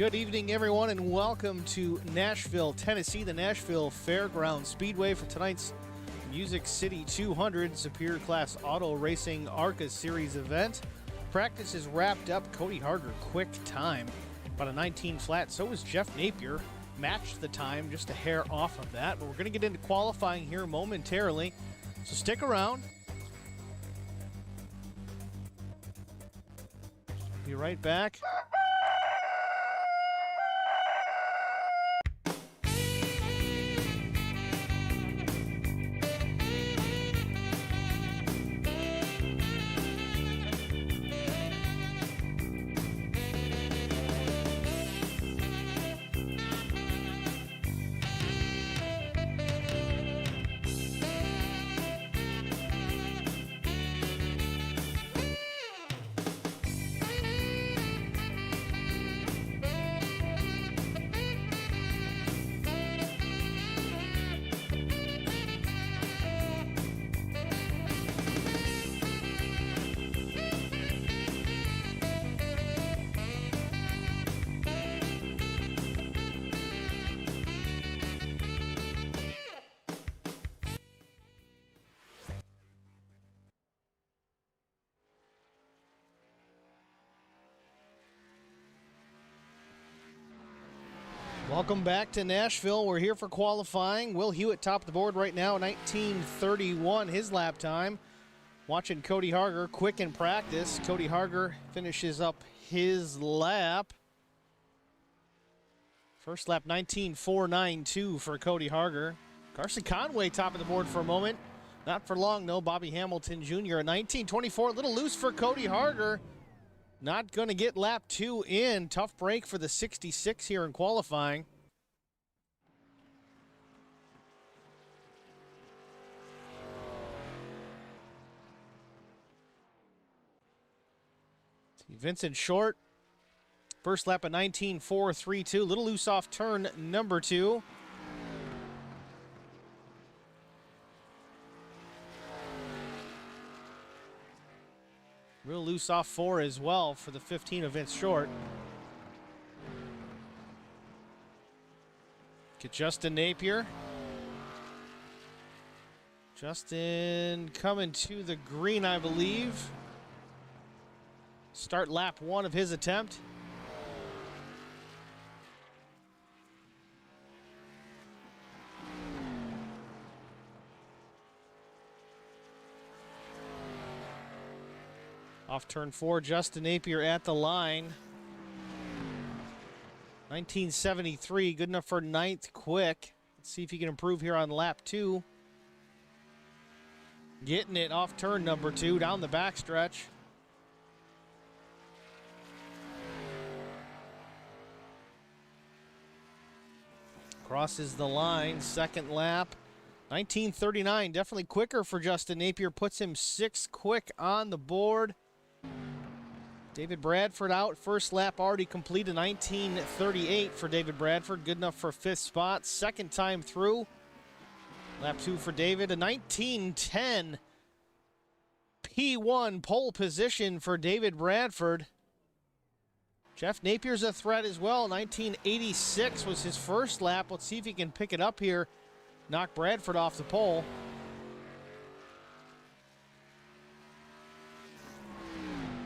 Good evening, everyone, and welcome to Nashville, Tennessee, the Nashville Fairgrounds Speedway for tonight's Music City 200 Superior Class Auto Racing ARCA Series event. Practice is wrapped up. Cody Harger, quick time, about a 19 flat. So was Jeff Napier, matched the time, just a hair off of that. But we're going to get into qualifying here momentarily, so stick around. Be right back. Welcome back to Nashville. We're here for qualifying. Will Hewitt top of the board right now, 19:31, his lap time. Watching Cody Harger quick in practice. Cody Harger finishes up his lap. First lap, 19:492 for Cody Harger. Carson Conway top of the board for a moment. Not for long, though. Bobby Hamilton Jr. at 19:24. A little loose for Cody Harger. Not going to get lap 2 in. Tough break for the 66 here in qualifying. Vincent Short, first lap of 19:432. A little loose off turn number 2. Real loose off 4 as well for the 15 of Vince Short. Get Justin Napier. Justin coming to the green, I believe. Start lap 1 of his attempt. Off turn 4, Justin Napier at the line. 1973, good enough for 9th quick. Let's see if he can improve here on lap 2. Getting it off turn number 2, down the backstretch. Crosses the line, second lap. 19:39, definitely quicker for Justin Napier. Puts him 6th quick on the board. David Bradford out. First lap already completed. 19:38 for David Bradford. Good enough for 5th spot. Second time through. Lap 2 for David. A 19:10 P1 pole position for David Bradford. Jeff Napier's a threat as well. 1986 was his first lap. Let's see if he can pick it up here. Knock Bradford off the pole.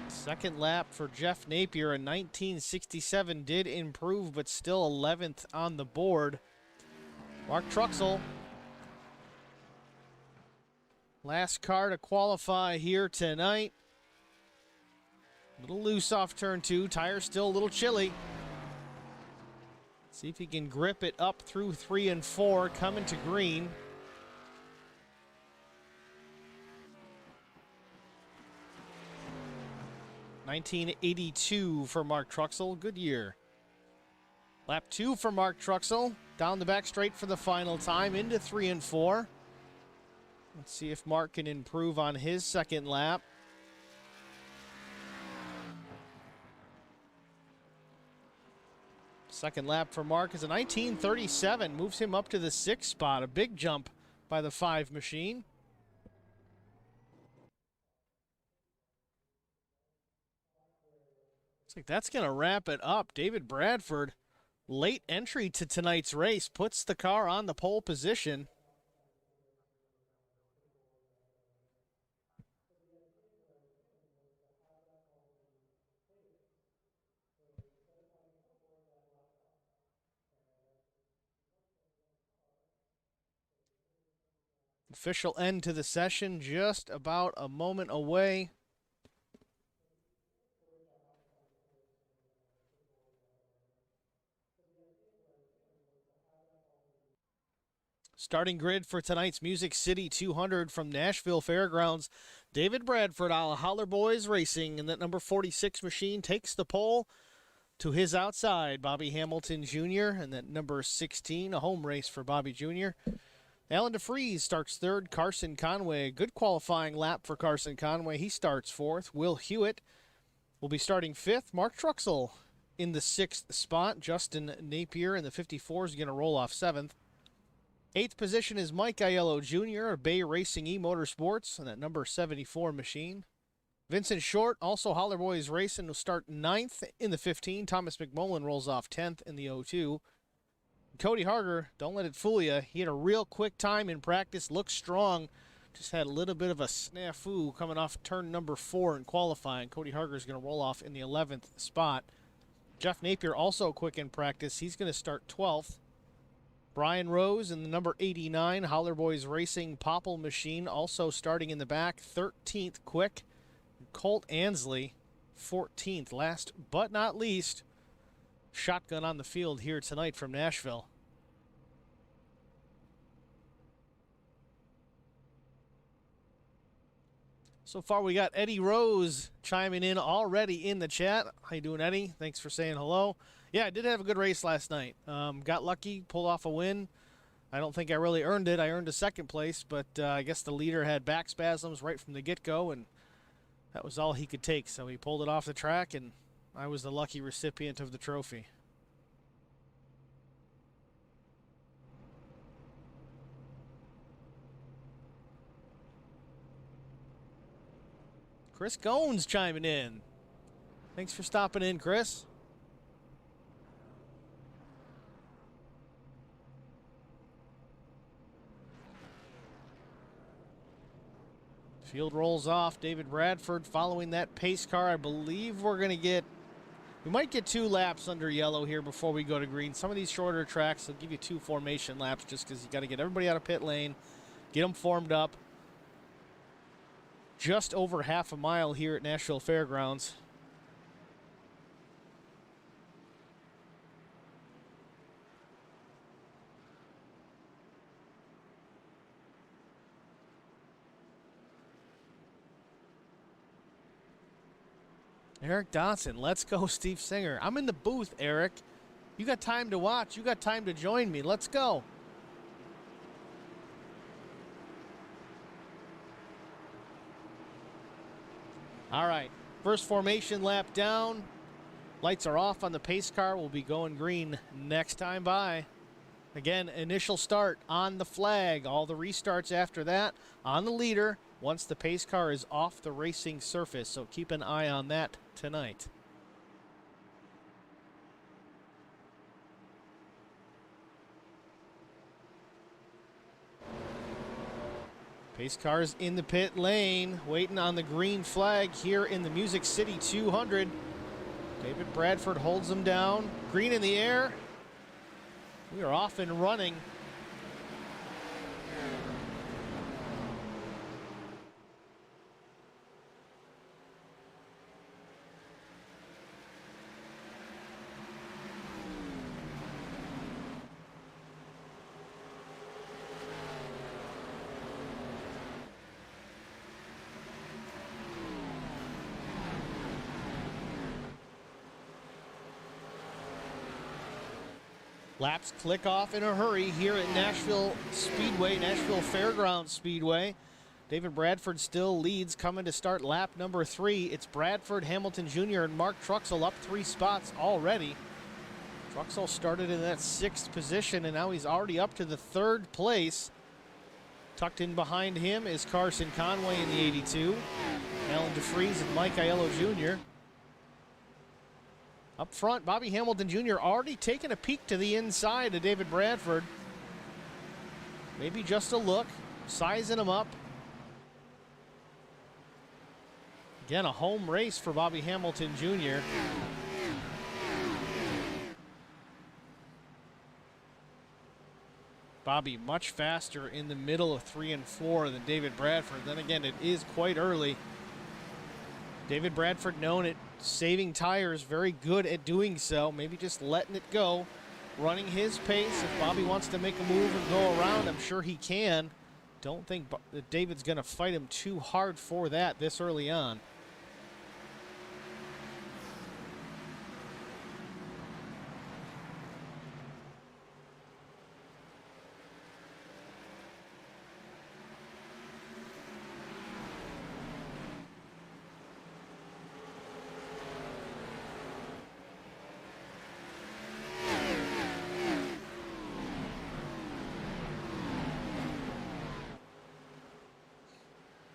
Second lap for Jeff Napier in 1967 did improve, but still 11th on the board. Mark Truxell, last car to qualify here tonight. A little loose off turn 2. Tires still a little chilly. See if he can grip it up through 3 and 4, coming to green. $19.82 for Mark Truxell. Good year. Lap 2 for Mark Truxell. Down the back straight for the final time, into 3 and 4. Let's see if Mark can improve on his second lap. Second lap for Mark is a 19:37. Moves him up to the 6th spot. A big jump by the 5 machine. Looks like that's going to wrap it up. David Bradford, late entry to tonight's race, puts the car on the pole position. Official end to the session, just about a moment away. Starting grid for tonight's Music City 200 from Nashville Fairgrounds. David Bradford, a la Holler Boys Racing, and that number 46 machine takes the pole. To his outside, Bobby Hamilton Jr., and that number 16, a home race for Bobby Jr. Alan DeFries starts third. Carson Conway, good qualifying lap for Carson Conway. He starts fourth. Will Hewitt will be starting fifth. Mark Truxell in the sixth spot. Justin Napier in the 54 is going to roll off seventh. Eighth position is Mike Aiello Jr. of Bay Racing E-Motorsports, and that number 74 machine. Vincent Short, also Holler Boys Racing, will start ninth in the 15. Thomas McMullen rolls off 10th in the 02. Cody Harger, don't let it fool you. He had a real quick time in practice, looked strong. Just had a little bit of a snafu coming off turn number 4 in qualifying. Cody Harger is going to roll off in the 11th spot. Jeff Napier also quick in practice. He's going to start 12th. Brian Rose in the number 89 Holler Boys Racing Popple machine, also starting in the back, 13th quick. Colt Ansley, 14th. Last but not least, shotgun on the field here tonight from Nashville. So far, we got Eddie Rose chiming in already in the chat. How you doing, Eddie? Thanks for saying hello. Yeah, I did have a good race last night. Got lucky, pulled off a win. I don't think I really earned it. I earned a second place, but I guess the leader had back spasms right from the get-go, and that was all he could take. So he pulled it off the track, and I was the lucky recipient of the trophy. Chris Goins chiming in. Thanks for stopping in, Chris. Field rolls off. David Bradford following that pace car. I believe we might get 2 laps under yellow here before we go to green. Some of these shorter tracks will give you 2 formation laps just because you got to get everybody out of pit lane, get them formed up. Just over half a mile here at Nashville Fairgrounds. Eric Dotson, let's go, Steve Singer. I'm in the booth, Eric. You got time to watch. You got time to join me. Let's go. All right, first formation lap down. Lights are off on the pace car. We'll be going green next time by. Again, initial start on the flag. All the restarts after that on the leader once the pace car is off the racing surface. So keep an eye on that tonight. Pace cars in the pit lane, waiting on the green flag here in the Music City 200. David Bradford holds them down. Green in the air. We are off and running. Laps click off in a hurry here at Nashville Speedway, Nashville Fairgrounds Speedway. David Bradford still leads, coming to start lap number 3. It's Bradford, Hamilton Jr., and Mark Truxell up 3 spots already. Truxell started in that 6th position, and now he's already up to the 3rd place. Tucked in behind him is Carson Conway in the 82. Alan DeFries and Mike Aiello Jr. Up front, Bobby Hamilton Jr. already taking a peek to the inside of David Bradford. Maybe just a look, sizing him up. Again, a home race for Bobby Hamilton Jr. Bobby much faster in the middle of 3 and 4 than David Bradford. Then again, it is quite early. David Bradford known at saving tires, very good at doing so. Maybe just letting it go, running his pace. If Bobby wants to make a move and go around, I'm sure he can. Don't think that David's going to fight him too hard for that this early on.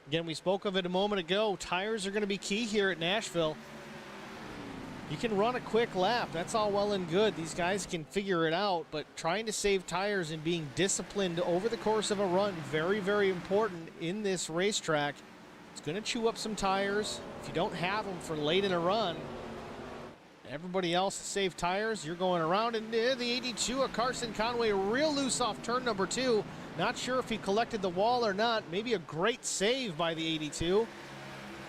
Again, we spoke of it a moment ago. Tires are going to be key here at Nashville. You can run a quick lap. That's all well and good. These guys can figure it out, but trying to save tires and being disciplined over the course of a run, very, very important in this racetrack. It's going to chew up some tires. If you don't have them for late in a run, everybody else save tires, you're going around. And the 82 of Carson Conway real loose off turn number 2. Not sure if he collected the wall or not. Maybe a great save by the 82.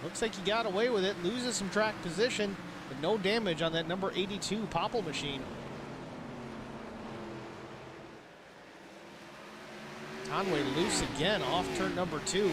Looks like he got away with it. Loses some track position, but no damage on that number 82 Popple machine. Conway loose again off turn number 2.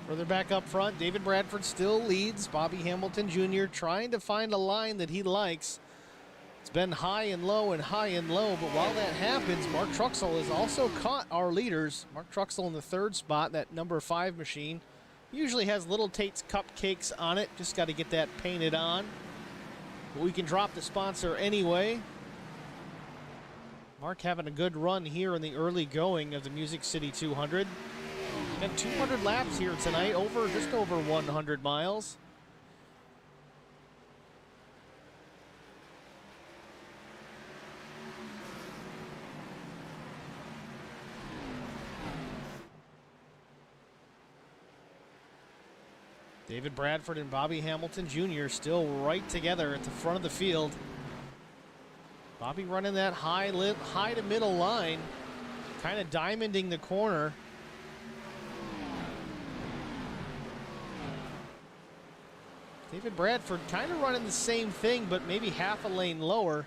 Further back up front, David Bradford still leads. Bobby Hamilton Jr. trying to find a line that he likes. It's been high and low and high and low, but while that happens, Mark Truxell has also caught our leaders. Mark Truxell in the 3rd spot, that number 5 machine. Usually has Little Tate's cupcakes on it. Just got to get that painted on. But we can drop the sponsor anyway. Mark having a good run here in the early going of the Music City 200. Got 200 laps here tonight, just over 100 miles. David Bradford and Bobby Hamilton Jr. still right together at the front of the field. Bobby running that high to middle line, kind of diamonding the corner. David Bradford kind of running the same thing, but maybe half a lane lower.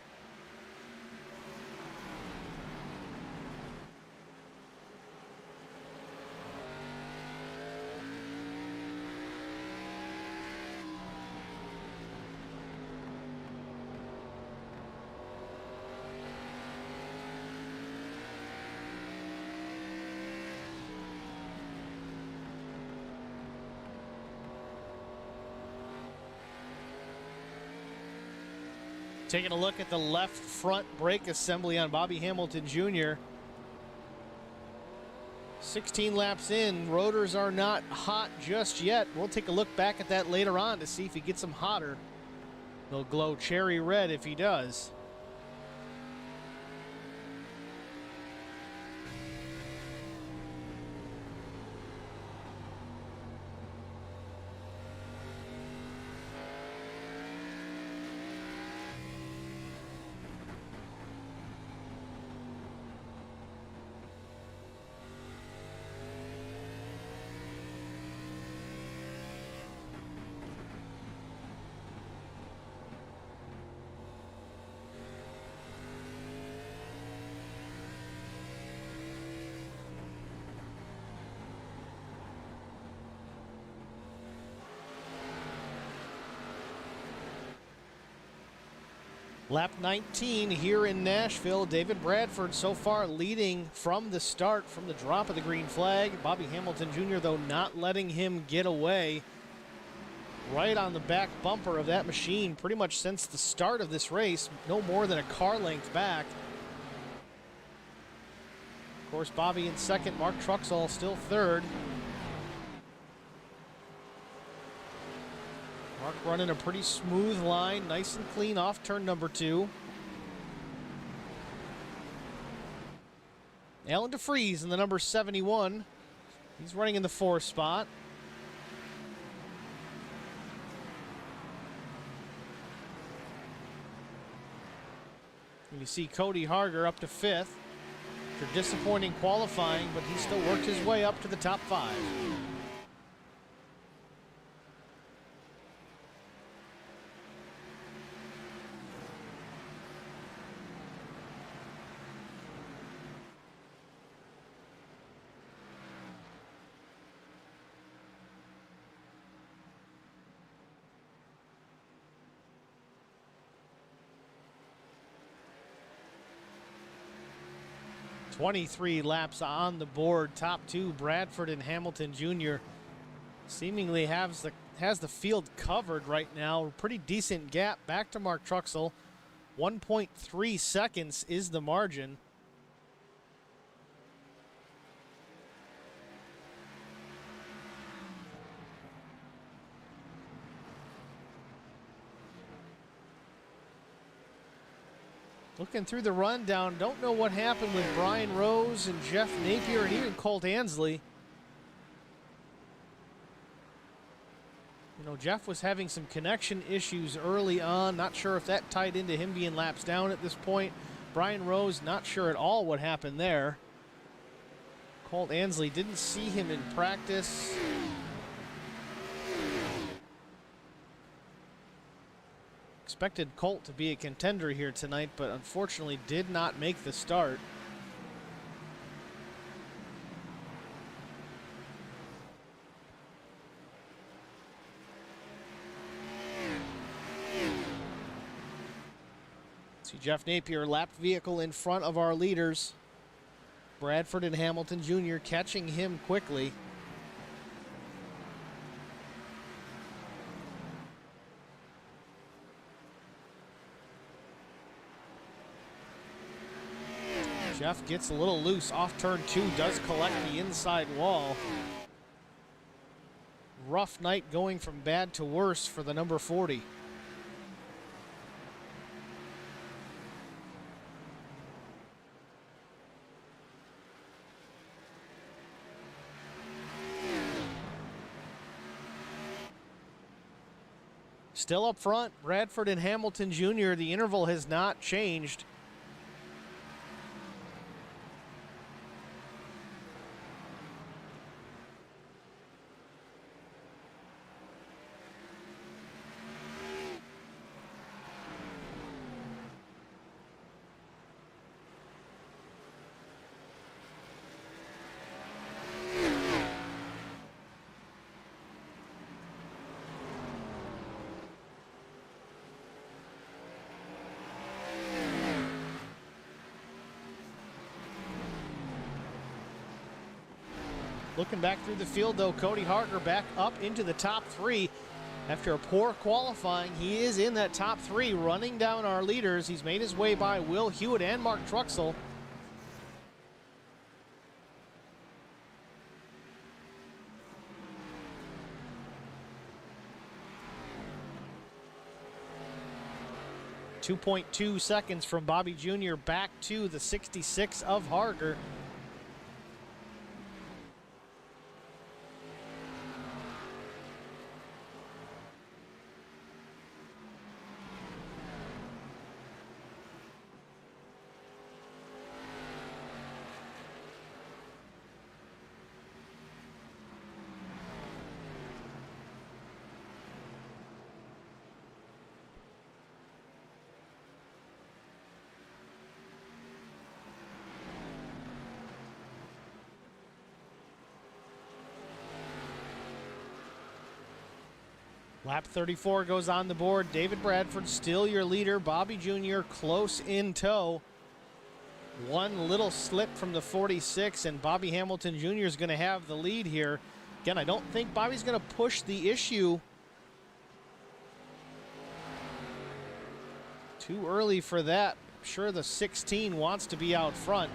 Taking a look at the left front brake assembly on Bobby Hamilton Jr. 16 laps in, rotors are not hot just yet. We'll take a look back at that later on to see if he gets them hotter. They'll glow cherry red if he does. Lap 19 here in Nashville. David Bradford so far leading from the start, from the drop of the green flag. Bobby Hamilton Jr., though, not letting him get away. Right on the back bumper of that machine pretty much since the start of this race. No more than a car length back. Of course, Bobby in second. Mark Truxell still third. Mark running a pretty smooth line, nice and clean off turn number 2. Alan DeFries in the number 71. He's running in the 4th spot. And you see Cody Harger up to 5th. After disappointing qualifying, but he still worked his way up to the top 5. .23 laps on the board. Top 2, Bradford and Hamilton Jr. seemingly has the field covered right now. Pretty decent gap back to Mark Truxell. 1.3 seconds is the margin. Looking through the rundown, don't know what happened with Brian Rose and Jeff Napier and even Colt Ansley. You know, Jeff was having some connection issues early on. Not sure if that tied into him being laps down at this point. Brian Rose, not sure at all what happened there. Colt Ansley, didn't see him in practice. Expected Colt to be a contender here tonight, but unfortunately did not make the start. See Jeff Napier, lapped vehicle in front of our leaders. Bradford and Hamilton Jr. catching him quickly. Jeff gets a little loose off turn 2, does collect the inside wall. Rough night going from bad to worse for the number 40. Still up front, Bradford and Hamilton Jr. The interval has not changed. Looking back through the field, though, Cody Harger back up into the top 3. After a poor qualifying, he is in that top 3, running down our leaders. He's made his way by Will Hewitt and Mark Truxell. .2 seconds from Bobby Jr. back to the 66 of Harger. Lap 34 goes on the board. David Bradford still your leader. Bobby Jr. close in tow. One little slip from the 46, and Bobby Hamilton Jr. is going to have the lead here. Again, I don't think Bobby's going to push the issue too early for that. I'm sure the 16 wants to be out front.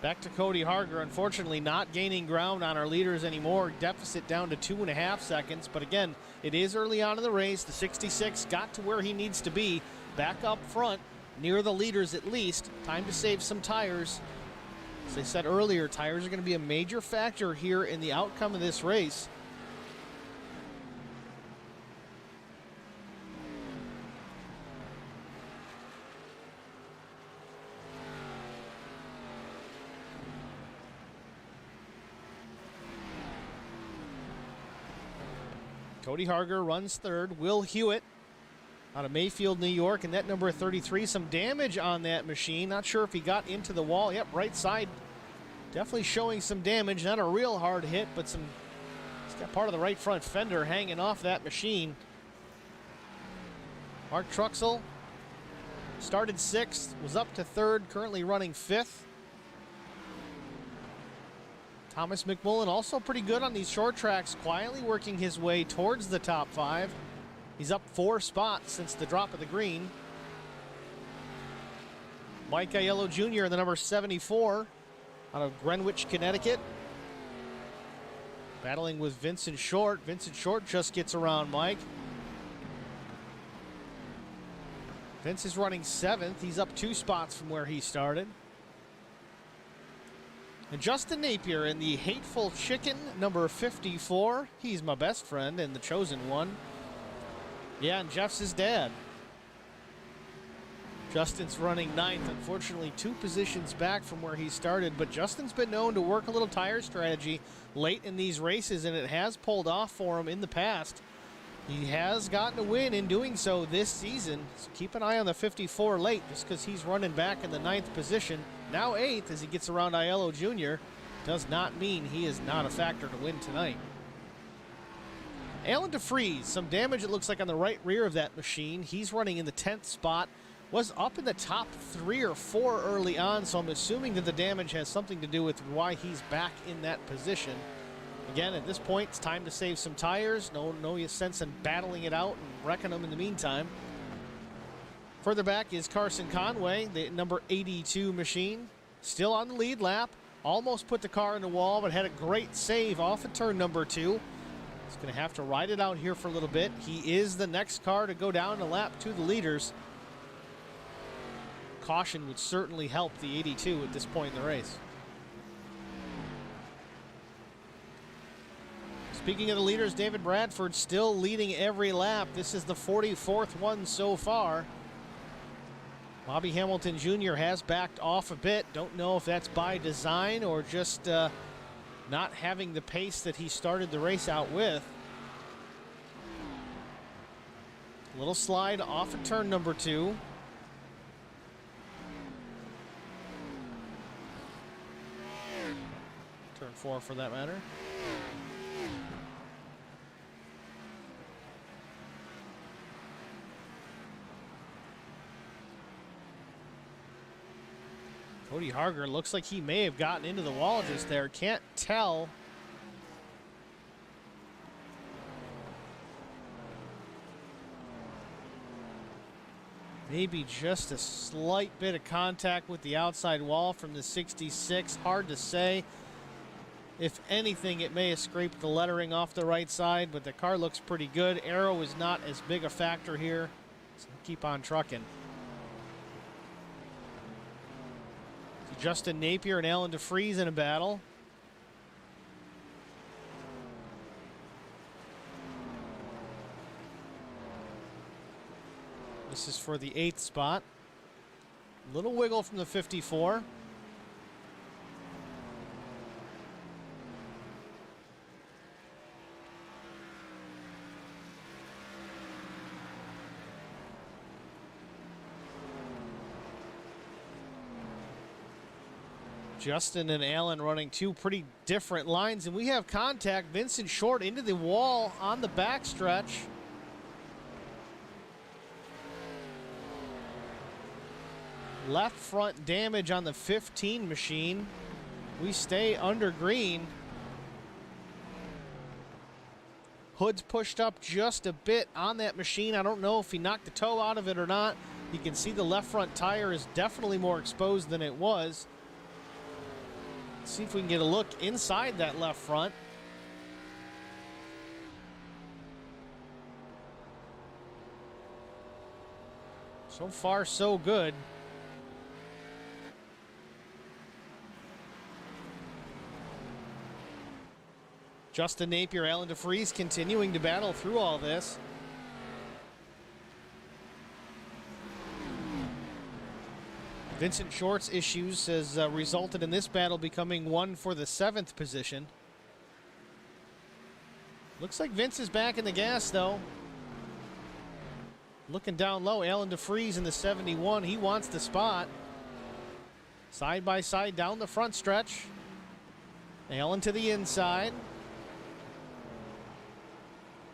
Back to Cody Harger, unfortunately not gaining ground on our leaders anymore. Deficit down to 2.5 seconds. But again, it is early on in the race. The 66 got to where he needs to be. Back up front, near the leaders at least. Time to save some tires. As I said earlier, tires are going to be a major factor here in the outcome of this race. Cody Harger runs third. Will Hewitt out of Mayfield, New York, and that number 33. Some damage on that machine. Not sure if he got into the wall. Yep, right side definitely showing some damage. Not a real hard hit, but some. He's got part of the right front fender hanging off that machine. Mark Truxell started 6th, was up to 3rd, currently running 5th. Thomas McMullen also pretty good on these short tracks, quietly working his way towards the top 5. He's up 4 spots since the drop of the green. Mike Aiello Jr. in the number 74 out of Greenwich, Connecticut. Battling with Vincent Short. Vincent Short just gets around Mike. Vince is running 7th. He's up 2 spots from where he started. And Justin Napier in the Hateful Chicken, number 54. He's my best friend and the chosen one. Yeah, and Jeff's his dad. Justin's running 9th, unfortunately 2 positions back from where he started, but Justin's been known to work a little tire strategy late in these races, and it has pulled off for him in the past. He has gotten a win in doing so this season, so keep an eye on the 54 late, just because he's running back in the 9th position. Now 8th as he gets around Aiello Jr. Does not mean he is not a factor to win tonight. Alan DeFries, some damage it looks like on the right rear of that machine. He's running in the 10th spot. Was up in the top 3 or 4 early on, so I'm assuming that the damage has something to do with why he's back in that position. Again, at this point, it's time to save some tires. No sense in battling it out and wrecking them in the meantime. Further back is Carson Conway, the number 82 machine. Still on the lead lap. Almost put the car in the wall, but had a great save off of turn number 2. He's going to have to ride it out here for a little bit. He is the next car to go down the lap to the leaders. Caution would certainly help the 82 at this point in the race. Speaking of the leaders, David Bradford still leading every lap. This is the 44th one so far. Bobby Hamilton Jr. has backed off a bit. Don't know if that's by design or just not having the pace that he started the race out with. Little slide off of turn number 2. Turn 4 for that matter. Cody Harger looks like he may have gotten into the wall just there. Can't tell. Maybe just a slight bit of contact with the outside wall from the 66. Hard to say. If anything, it may have scraped the lettering off the right side, but the car looks pretty good. Aero is not as big a factor here, so keep on trucking. Justin Napier and Alan DeFries in a battle. This is for the 8th spot. Little wiggle from the 54. Justin and Allen running two pretty different lines, and we have contact. Vincent Short into the wall on the backstretch. Left front damage on the 15 machine. We stay under green. Hood's pushed up just a bit on that machine. I don't know if he knocked the toe out of it or not. You can see the left front tire is definitely more exposed than it was. Let's see if we can get a look inside that left front. So far, so good. Justin Napier, Alan DeFries continuing to battle through all this. Vincent Short's issues has resulted in this battle becoming one for the 7th position. Looks like Vince is back in the gas, though. Looking down low, Alan DeFries in the 71. He wants the spot. Side by side down the front stretch. Alan to the inside.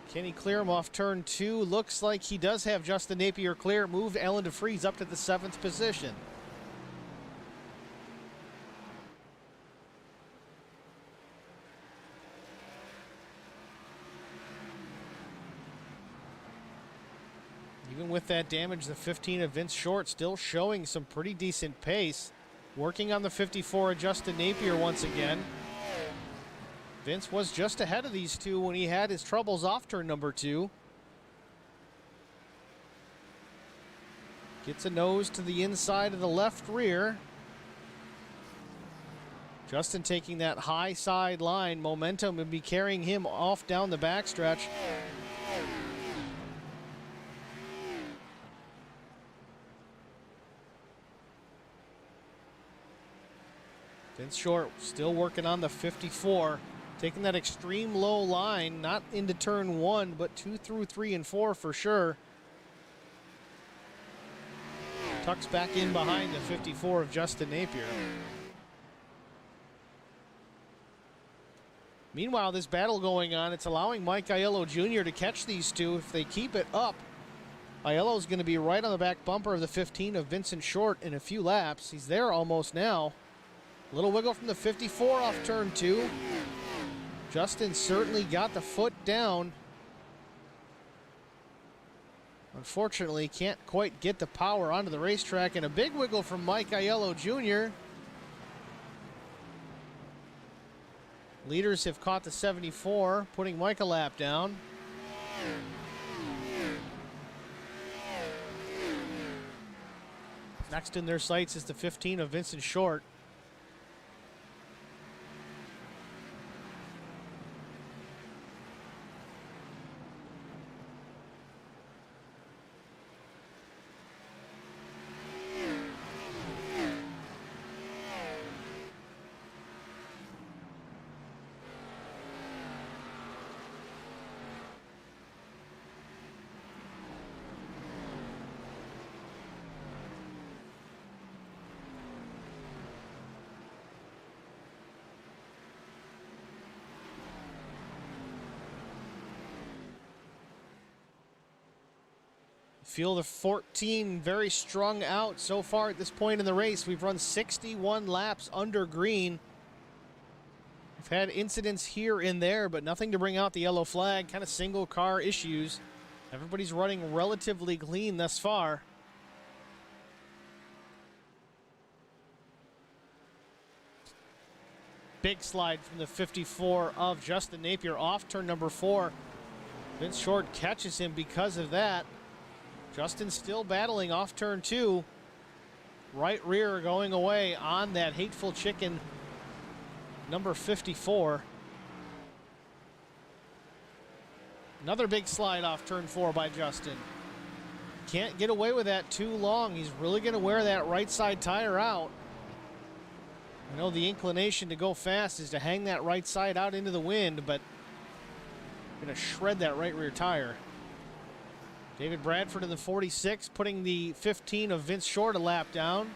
Can he clear him off turn 2? Looks like he does have Justin Napier clear. Moved Alan DeFries up to the 7th position. Even with that damage, the 15 of Vince Short still showing some pretty decent pace. Working on the 54 of Justin Napier once again. Vince was just ahead of these two when he had his troubles off turn number 2. Gets a nose to the inside of the left rear. Justin taking that high side line. Momentum would be carrying him off down the backstretch. Vince Short still working on the 54. Taking that extreme low line, not into turn 1, but 2 through 3 and 4 for sure. Tucks back in behind the 54 of Justin Napier. Meanwhile, this battle going on, it's allowing Mike Aiello Jr. to catch these two. If they keep it up, Aiello's going to be right on the back bumper of the 15 of Vincent Short in a few laps. He's there almost now. Little wiggle from the 54 off turn 2. Justin certainly got the foot down. Unfortunately, can't quite get the power onto the racetrack, and a big wiggle from Mike Aiello Jr. Leaders have caught the 74, putting Mike a lap down. Next in their sights is the 15 of Vincent Short. Feel the 14 very strung out so far at this point in the race. We've run 61 laps under green. We've had incidents here and there, but nothing to bring out the yellow flag. Kind of single car issues. Everybody's running relatively clean thus far. Big slide from the 54 of Justin Napier off turn number 4. Vince Short catches him because of that. Justin still battling off turn 2. Right rear going away on that hateful chicken number 54. Another big slide off turn 4 by Justin. Can't get away with that too long. He's really going to wear that right side tire out. I know the inclination to go fast is to hang that right side out into the wind, but going to shred that right rear tire. David Bradford in the 46, putting the 15 of Vince Short a lap down.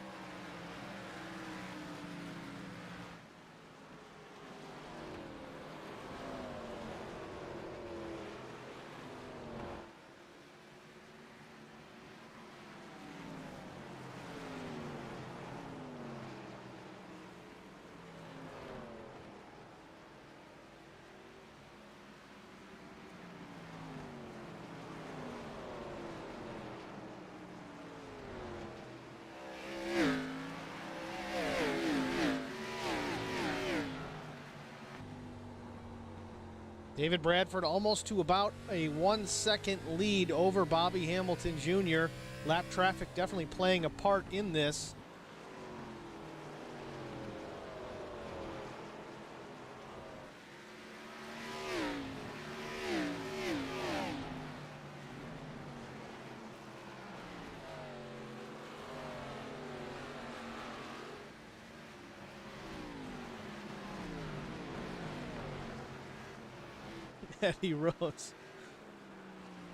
David Bradford almost to about a 1 second lead over Bobby Hamilton Jr. Lap traffic definitely playing a part in this. Eddie Rose.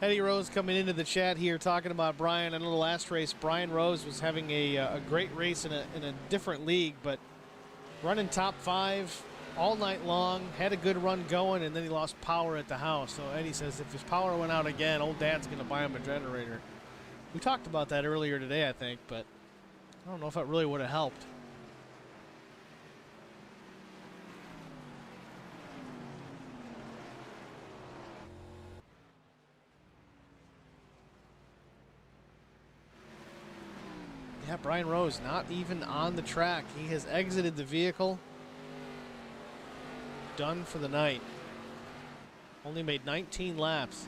Eddie Rose coming into the chat here talking about Brian. I know the last race, Brian Rose was having a great race in a different league, but running top 5 all night long, had a good run going, and then he lost power at the house. So Eddie says if his power went out again, old dad's going to buy him a generator. We talked about that earlier today, I think, but I don't know if that really would have helped. Yeah, Brian Rose not even on the track. He has exited the vehicle. Done for the night. Only made 19 laps.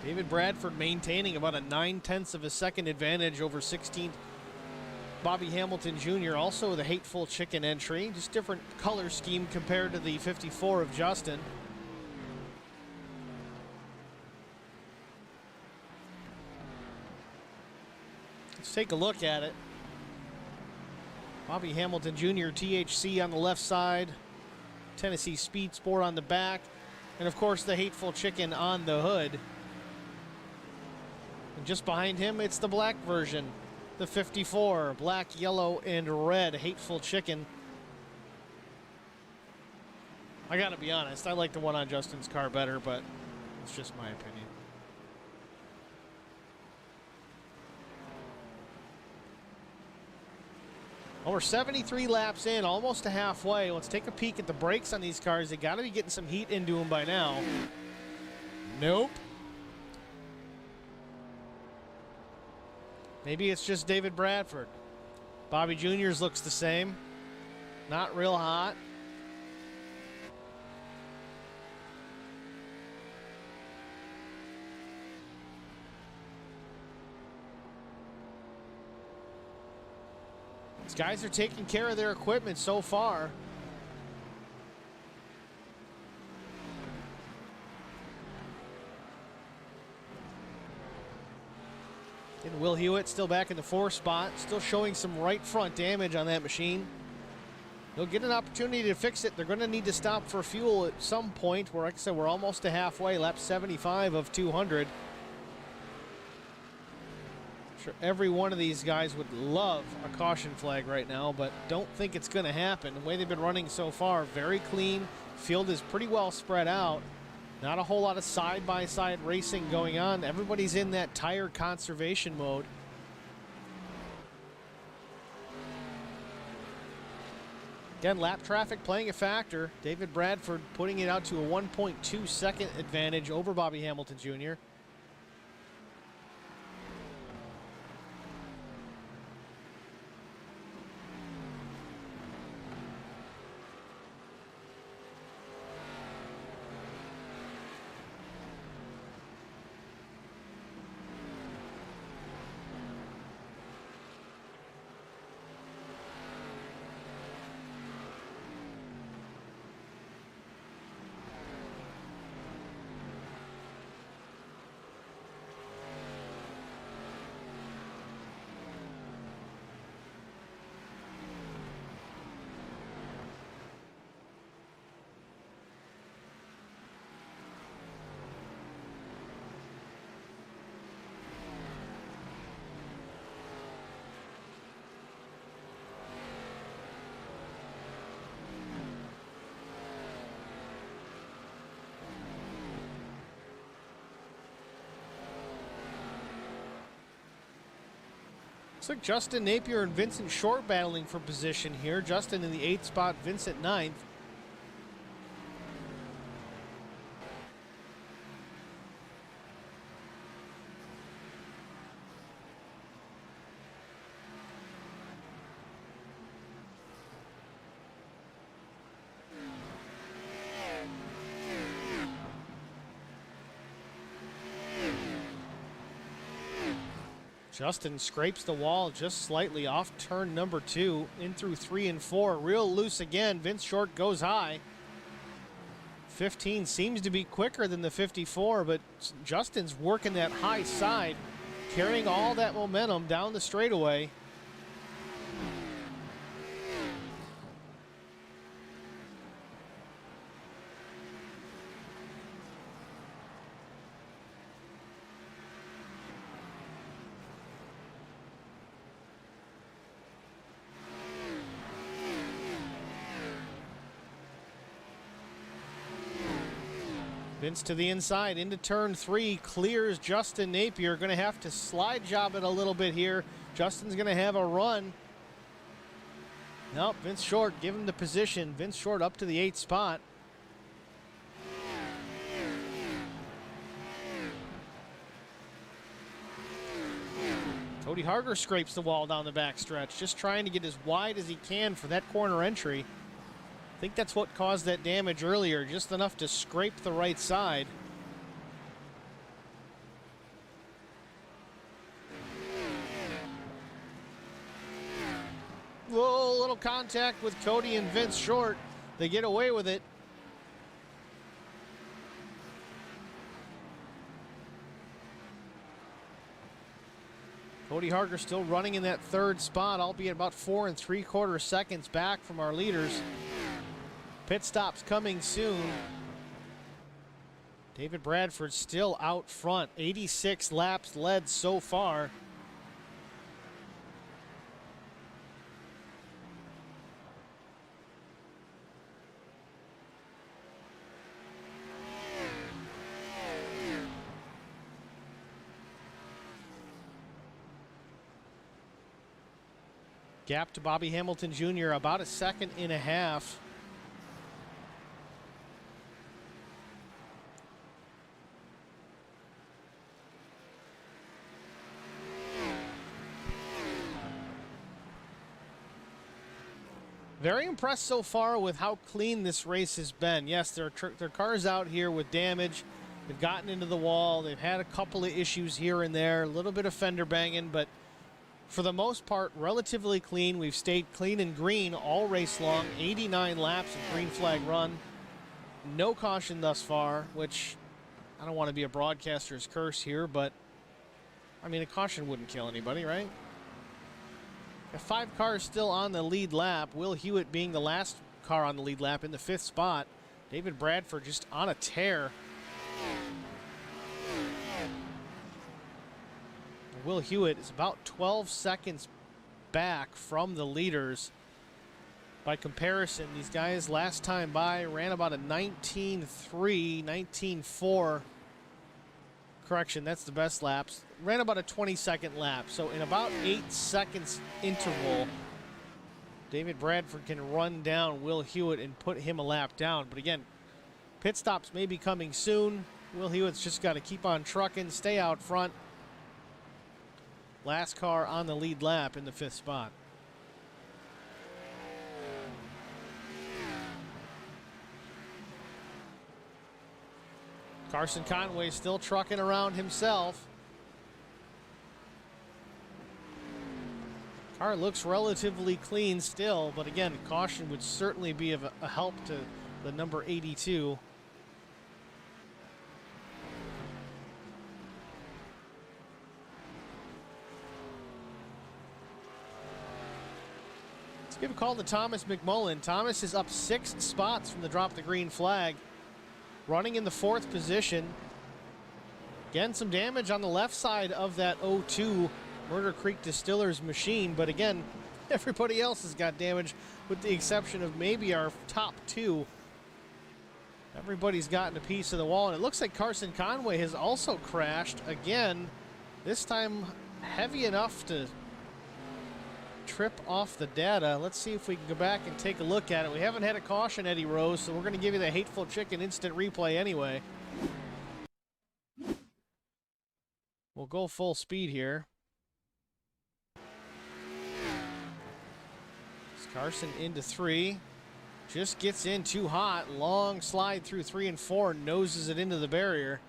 David Bradford maintaining about a 9/10 of a second advantage over 16th Bobby Hamilton Jr. Also the Hateful Chicken entry, just different color scheme compared to the 54 of Justin. Let's take a look at it. Bobby Hamilton Jr. THC on the left side, Tennessee Speed Sport on the back, and of course the Hateful Chicken on the hood. And just behind him, it's the black version, the 54, black, yellow, and red Hateful Chicken. I gotta be honest, I like the one on Justin's car better, but it's just my opinion. Well, we're 73 laps in, almost to halfway. Let's take a peek at the brakes on these cars. They gotta be getting some heat into them by now. Nope. Maybe it's just David Bradford. Bobby Jr.'s looks the same. Not real hot. These guys are taking care of their equipment so far. And Will Hewitt still back in the 4th spot, still showing some right front damage on that machine. They'll get an opportunity to fix it. They're going to need to stop for fuel at some point. Where, like I said, we're almost to halfway, lap 75 of 200. I'm sure every one of these guys would love a caution flag right now, but don't think it's going to happen. The way they've been running so far, very clean. Field is pretty well spread out. Not a whole lot of side-by-side racing going on. Everybody's in that tire conservation mode. Again, lap traffic playing a factor. David Bradford putting it out to a 1.2 second advantage over Bobby Hamilton Jr. Looks like Justin Napier and Vincent Short battling for position here. Justin in the 8th spot, Vincent 9th. Justin scrapes the wall just slightly off turn number 2, in through 3 and 4. Real loose again. Vince Short goes high. 15 seems to be quicker than the 54, but Justin's working that high side, carrying all that momentum down the straightaway. Vince to the inside, into turn 3, clears Justin Napier. Going to have to slide job it a little bit here. Justin's going to have a run. Nope, Vince Short, give him the position. Vince Short up to the 8th spot. Cody Harger scrapes the wall down the backstretch, just trying to get as wide as he can for that corner entry. I think that's what caused that damage earlier, just enough to scrape the right side. Whoa, little contact with Cody and Vince Short. They get away with it. Cody Harger still running in that 3rd spot, albeit about 4 3/4 seconds back from our leaders. Pit stops coming soon. David Bradford still out front. 86 laps led so far. Gap to Bobby Hamilton Jr. about 1.5 seconds. Very impressed so far with how clean this race has been. Yes, there are cars out here with damage. They've gotten into the wall. They've had a couple of issues here and there, a little bit of fender banging, but for the most part, relatively clean. We've stayed clean and green all race long. 89 laps of green flag run. No caution thus far, which I don't want to be a broadcaster's curse here, but I mean, a caution wouldn't kill anybody, right? 5 cars still on the lead lap. Will Hewitt being the last car on the lead lap in the 5th spot. David Bradford just on a tear. Will Hewitt is about 12 seconds back from the leaders. By comparison, these guys last time by ran about a 19.3, 19.4. Correction, that's the best laps. Ran about a 20-second lap. So in about 8 seconds interval, David Bradford can run down Will Hewitt and put him a lap down. But again, pit stops may be coming soon. Will Hewitt's just got to keep on trucking, stay out front. Last car on the lead lap in the 5th spot. Carson Conway still trucking around himself. Car looks relatively clean still, but again, caution would certainly be of a help to the number 82. Let's give a call to Thomas McMullen. Thomas is up 6 spots from the drop the green flag. Running in the 4th position. Again, some damage on the left side of that 02 Murder Creek Distillers machine, but again, everybody else has got damage with the exception of maybe our top 2. Everybody's gotten a piece of the wall, and it looks like Carson Conway has also crashed again, this time heavy enough to trip off the data. Let's see if we can go back and take a look at it. We haven't had a caution, Eddie Rose, so we're going to give you the Hateful Chicken instant replay anyway. We'll go full speed here. Carson into 3. Just gets in too hot. Long slide through 3 and 4. Noses it into the barrier.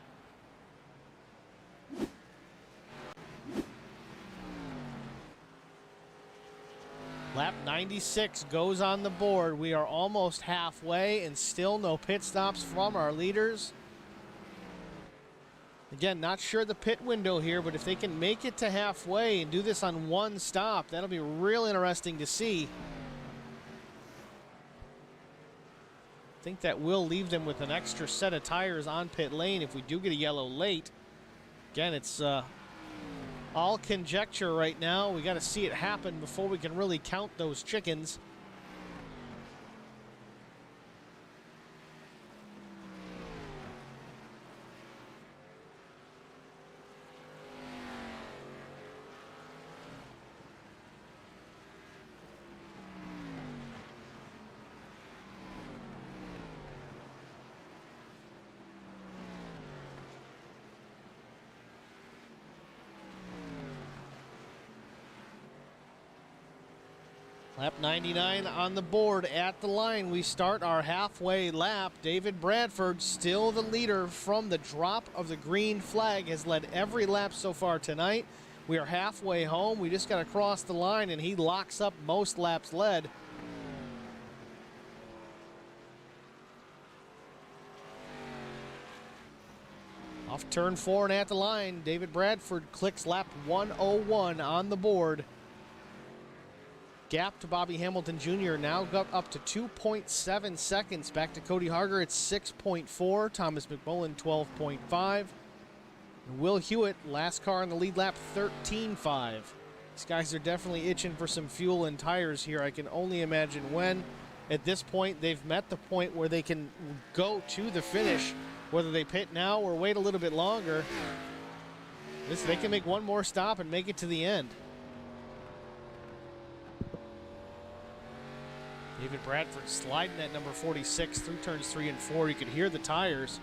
Lap 96 goes on the board. We are almost halfway and still no pit stops from our leaders. Again, not sure the pit window here, but if they can make it to halfway and do this on one stop, that'll be real interesting to see. I think that will leave them with an extra set of tires on pit lane if we do get a yellow late. Again, it's all conjecture right now. We got to see it happen before we can really count those chickens. Lap 99 on the board at the line. We start our halfway lap. David Bradford, still the leader from the drop of the green flag, has led every lap so far tonight. We are halfway home. We just got to cross the line, and he locks up most laps led. Off turn 4 and at the line, David Bradford clicks lap 101 on the board. Gap to Bobby Hamilton Jr. now got up to 2.7 seconds. Back to Cody Harger, it's 6.4. Thomas McMullen, 12.5. And Will Hewitt, last car on the lead lap, 13.5. These guys are definitely itching for some fuel and tires here. I can only imagine when. At this point, they've met the point where they can go to the finish. Whether they pit now or wait a little bit longer, they can make one more stop and make it to the end. David Bradford sliding at number 46 through turns 3 and 4. You could hear the tires.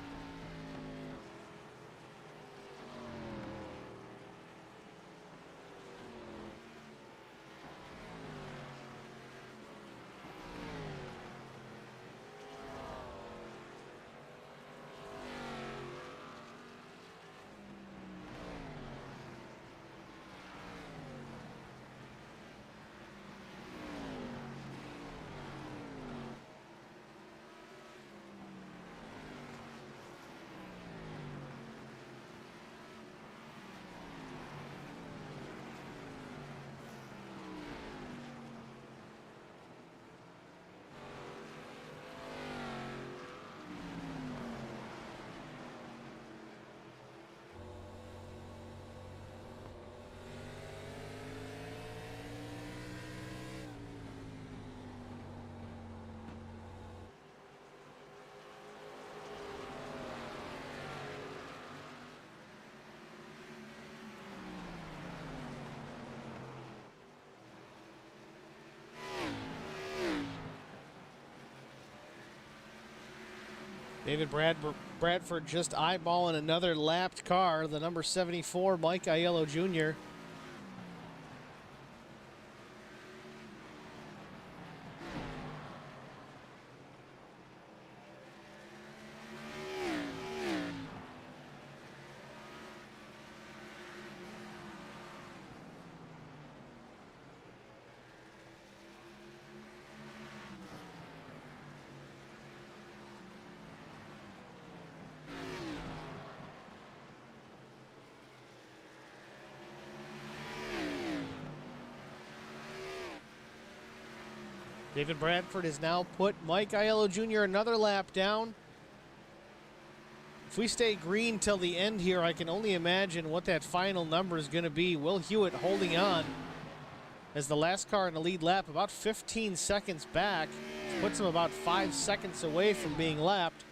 David Bradford just eyeballing another lapped car, the number 74, Mike Aiello Jr. David Bradford has now put Mike Aiello Jr. another lap down. If we stay green till the end here, I can only imagine what that final number is going to be. Will Hewitt holding on as the last car in the lead lap, about 15 seconds back. Puts him about 5 seconds away from being lapped.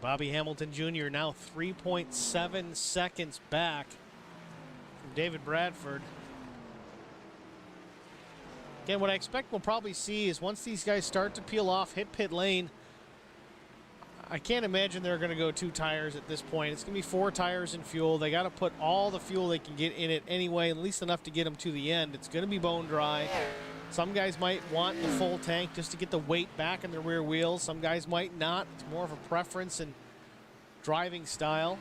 Bobby Hamilton Jr. now 3.7 seconds back from David Bradford. Again, what I expect we'll probably see is once these guys start to peel off, hit pit lane, I can't imagine they're going to go 2 tires at this point. It's going to be 4 tires and fuel. They got to put all the fuel they can get in it anyway, at least enough to get them to the end. It's going to be bone dry. Some guys might want the full tank just to get the weight back in the rear wheels. Some guys might not. It's more of a preference and driving style.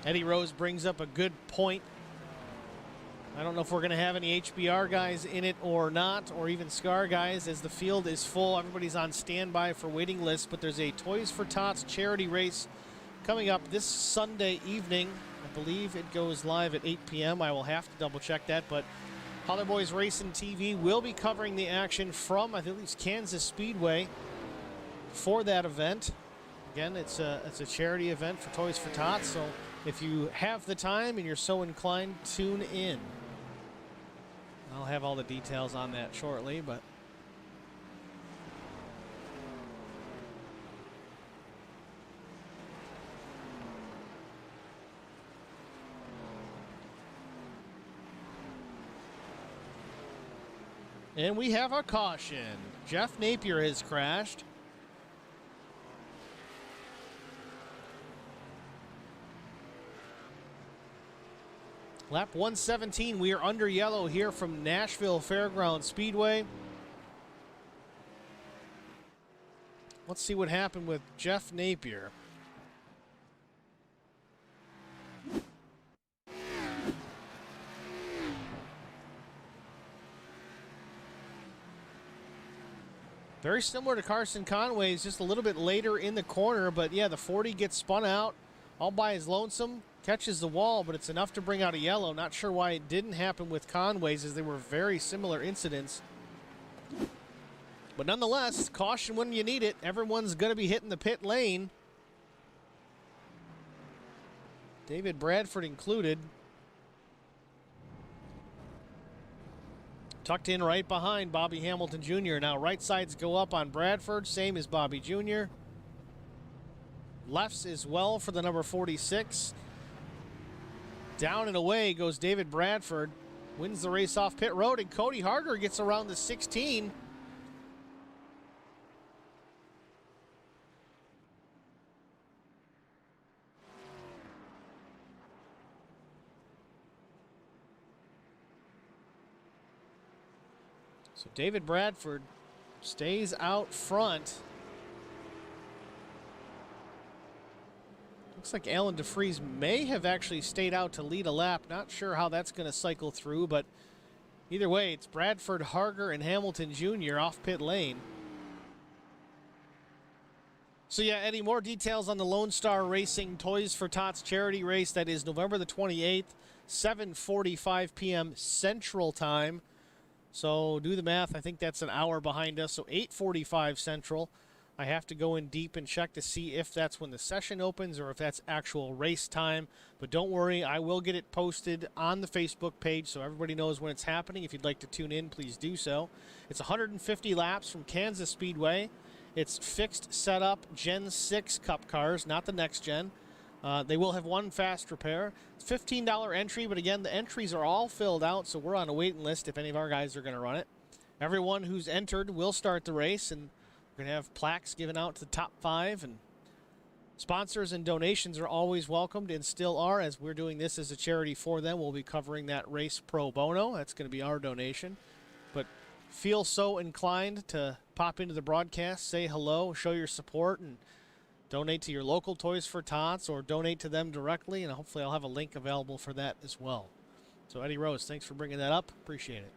Eddie Rose brings up a good point. I don't know if we're going to have any HBR guys in it or not, or even SCAR guys, as the field is full. Everybody's on standby for waiting lists, but there's a Toys for Tots charity race coming up this Sunday evening. I believe it goes live at 8 p.m. I will have to double check that, but Holler Boys Racing TV will be covering the action from, I think it's Kansas Speedway for that event. Again, it's a charity event for Toys for Tots, so if you have the time and you're so inclined, tune in. I'll have all the details on that shortly, but and we have a caution. Jeff Napier has crashed. Lap 117, we are under yellow here from Nashville Fairgrounds Speedway. Let's see what happened with Jeff Napier. Very similar to Carson Conway's, just a little bit later in the corner, but yeah, the 40 gets spun out all by his lonesome. Catches the wall, but it's enough to bring out a yellow. Not sure why it didn't happen with Conway's, as they were very similar incidents. But nonetheless, caution when you need it. Everyone's going to be hitting the pit lane, David Bradford included. Tucked in right behind Bobby Hamilton Jr. Now right sides go up on Bradford, same as Bobby Jr. Lefts as well for the number 46. Down and away goes David Bradford. Wins the race off pit road, and Cody Harger gets around the 16. So David Bradford stays out front. Looks like Alan DeFries may have actually stayed out to lead a lap. Not sure how that's going to cycle through, but either way, it's Bradford, Harger, and Hamilton Jr. off pit lane. So yeah, Eddie, more details on the Lone Star Racing Toys for Tots charity race. That is November the 28th, 7:45 p.m. Central Time. So do the math. I think that's an hour behind us. So 8:45 Central. I have to go in deep and check to see if that's when the session opens or if that's actual race time. But don't worry, I will get it posted on the Facebook page so everybody knows when it's happening. If you'd like to tune in, please do so. It's 150 laps from Kansas Speedway. It's fixed setup Gen 6 Cup cars, not the next gen. They will have one fast repair. It's $15 entry, but again, the entries are all filled out, so we're on a waiting list if any of our guys are going to run it. Everyone who's entered will start the race, and we're going to have plaques given out to the top 5, and sponsors and donations are always welcomed and still are, as we're doing this as a charity for them. We'll be covering that race pro bono. That's going to be our donation. But feel so inclined to pop into the broadcast, say hello, show your support, and donate to your local Toys for Tots or donate to them directly, and hopefully I'll have a link available for that as well. So Eddie Rose, thanks for bringing that up. Appreciate it.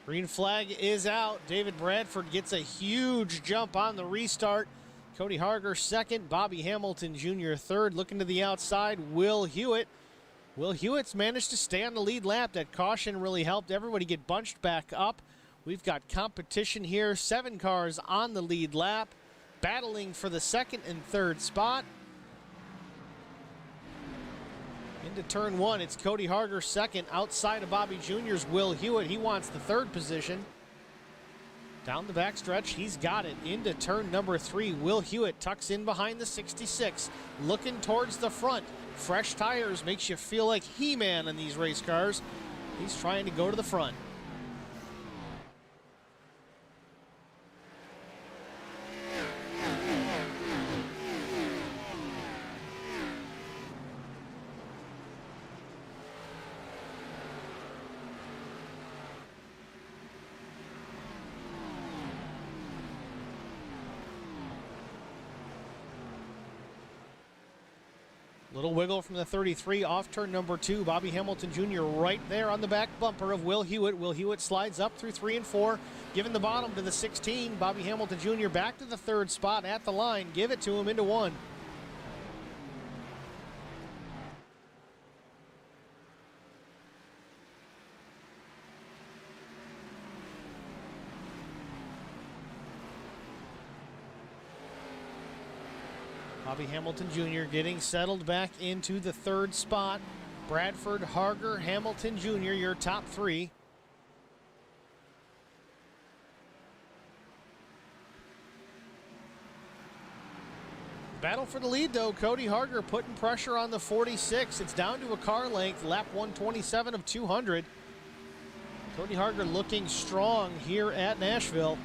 Green flag is out. David Bradford gets a huge jump on the restart. Cody Harger second, Bobby Hamilton Jr. third. Looking to the outside, Will Hewitt. Will Hewitt's managed to stay on the lead lap. That caution really helped everybody get bunched back up. We've got competition here. 7 cars on the lead lap, battling for the second and third spot. Into turn 1, it's Cody Harger second. Outside of Bobby Jr.'s Will Hewitt. He wants the third position. Down the backstretch, he's got it. Into turn number 3, Will Hewitt tucks in behind the 66. Looking towards the front. Fresh tires makes you feel like He-Man in these race cars. He's trying to go to the front. Little wiggle from the 33 off turn number 2. Bobby Hamilton Jr. right there on the back bumper of Will Hewitt. Will Hewitt slides up through 3 and 4, giving the bottom to the 16. Bobby Hamilton Jr. back to the third spot at the line. Give it to him into 1. Bobby Hamilton Jr. getting settled back into the third spot. Bradford, Harger, Hamilton Jr., your top 3. Battle for the lead, though. Cody Harger putting pressure on the 46. It's down to a car length, lap 127 of 200. Cody Harger looking strong here at Nashville.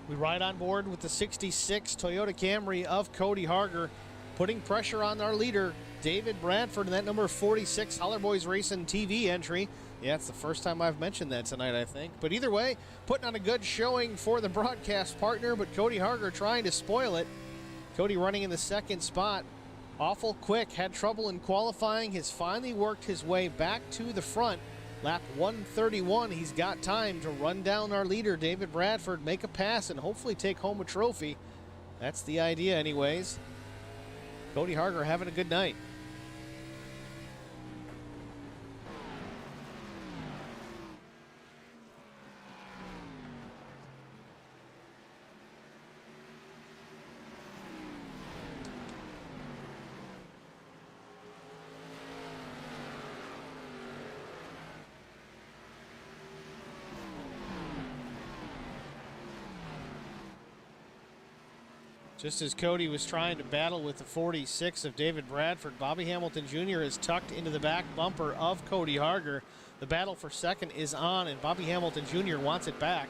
We ride on board with the 66 Toyota Camry of Cody Harger, putting pressure on our leader, David Bradford, and that number 46 Holler Boys Racing TV entry. Yeah, it's the first time I've mentioned that tonight, I think. But either way, putting on a good showing for the broadcast partner, but Cody Harger trying to spoil it. Cody running in the second spot. Awful quick, had trouble in qualifying, has finally worked his way back to the front. Lap 131, he's got time to run down our leader, David Bradford, make a pass, and hopefully take home a trophy. That's the idea anyways. Cody Harger having a good night. Just as Cody was trying to battle with the 46 of David Bradford, Bobby Hamilton Jr. is tucked into the back bumper of Cody Harger. The battle for second is on, and Bobby Hamilton Jr. wants it back.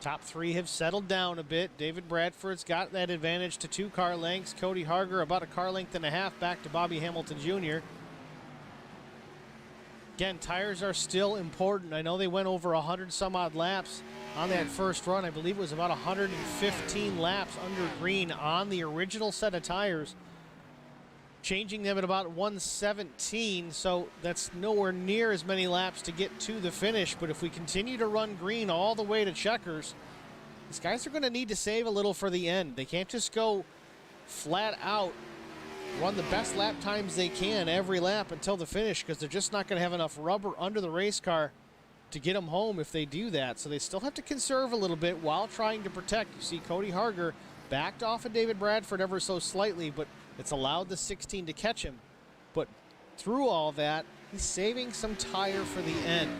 Top 3 have settled down a bit. David Bradford's got that advantage to 2 car lengths. Cody Harger about a car length and a half back to Bobby Hamilton Jr. Again, tires are still important. I know they went over 100 some odd laps on that first run. I believe it was about 115 laps under green on the original set of tires. Changing them at about 117, so that's nowhere near as many laps to get to the finish. But if we continue to run green all the way to checkers, These guys are going to need to save a little for the end. They can't just go flat out, run the best lap times they can every lap until the finish, because they're just not going to have enough rubber under the race car to get them home if they do that. So they still have to conserve a little bit while trying to protect. You see Cody Harger backed off of David Bradford ever so slightly, but it's allowed the 16 to catch him. But through all that, he's saving some tire for the end.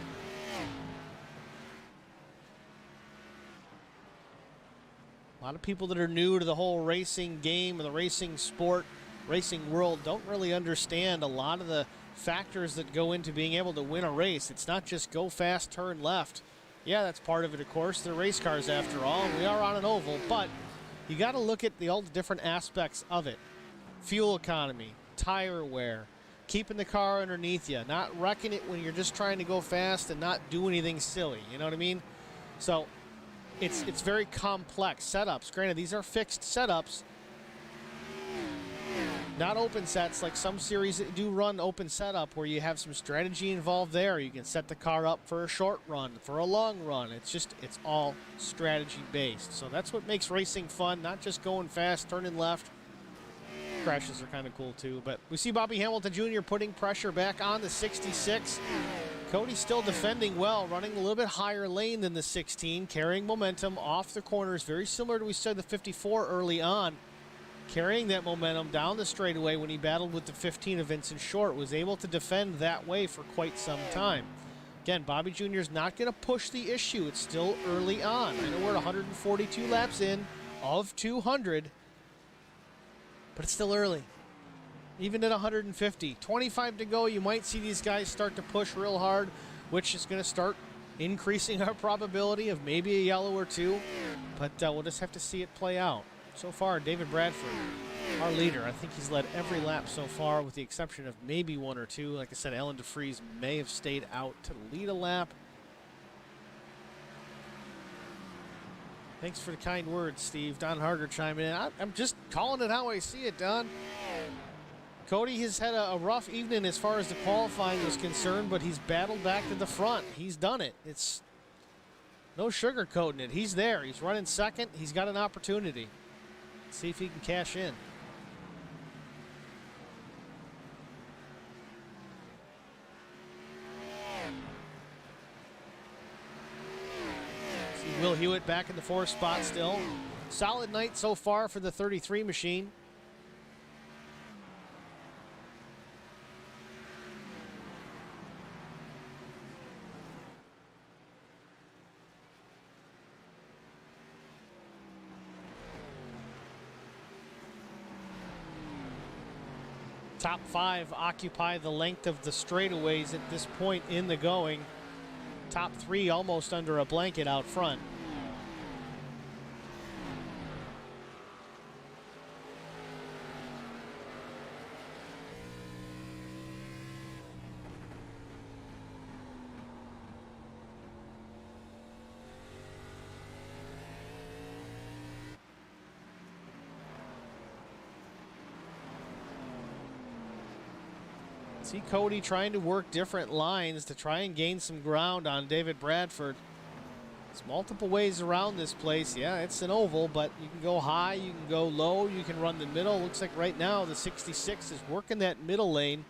A lot of people that are new to the whole racing game or the racing sport, racing world, don't really understand a lot of the factors that go into being able to win a race. It's not just go fast, turn left. Yeah, that's part of it, of course. They're race cars after all. We are on an oval, but you got to look at all the different aspects of it. Fuel economy, tire wear, keeping the car underneath you, not wrecking it when you're just trying to go fast and not do anything silly. You know what I mean? So it's very complex setups. Granted, these are fixed setups, not open sets like some series that do run open setup where you have some strategy involved there. You can set the car up for a short run, for a long run. It's all strategy based. So that's what makes racing fun, not just going fast, turning left. Crashes are kind of cool too. But we see Bobby Hamilton Jr. putting pressure back on the 66. Cody's still defending well, running a little bit higher lane than the 16, carrying momentum off the corners, very similar to we said the 54 early on. Carrying that momentum down the straightaway when he battled with the 15 of Vincent Short, was able to defend that way for quite some time. Again, Bobby Jr. is not going to push the issue. It's still early on. I know we're 142 laps in of 200, but it's still early. Even at 150, 25 to go, you might see these guys start to push real hard, which is going to start increasing our probability of maybe a yellow or two, but we'll just have to see it play out. So far, David Bradford, our leader, I think he's led every lap so far with the exception of maybe one or two. Like I said, Alan DeFries may have stayed out to lead a lap. Thanks for the kind words, Steve. Don Harger chiming in. I'm just calling it how I see it, Don. Cody has had a rough evening as far as the qualifying was concerned, but he's battled back to the front. He's done it. It's no sugarcoating it. He's there. He's running second. He's got an opportunity. See if he can cash in. See Will Hewitt back in the 4th spot still. Solid night so far for the 33 machine. Top 5 occupy the length of the straightaways at this point in the going. Top 3 almost under a blanket out front. See Cody trying to work different lines to try and gain some ground on David Bradford. There's multiple ways around this place. Yeah, it's an oval, but you can go high, you can go low, you can run the middle. Looks like right now the 66 is working that middle lane.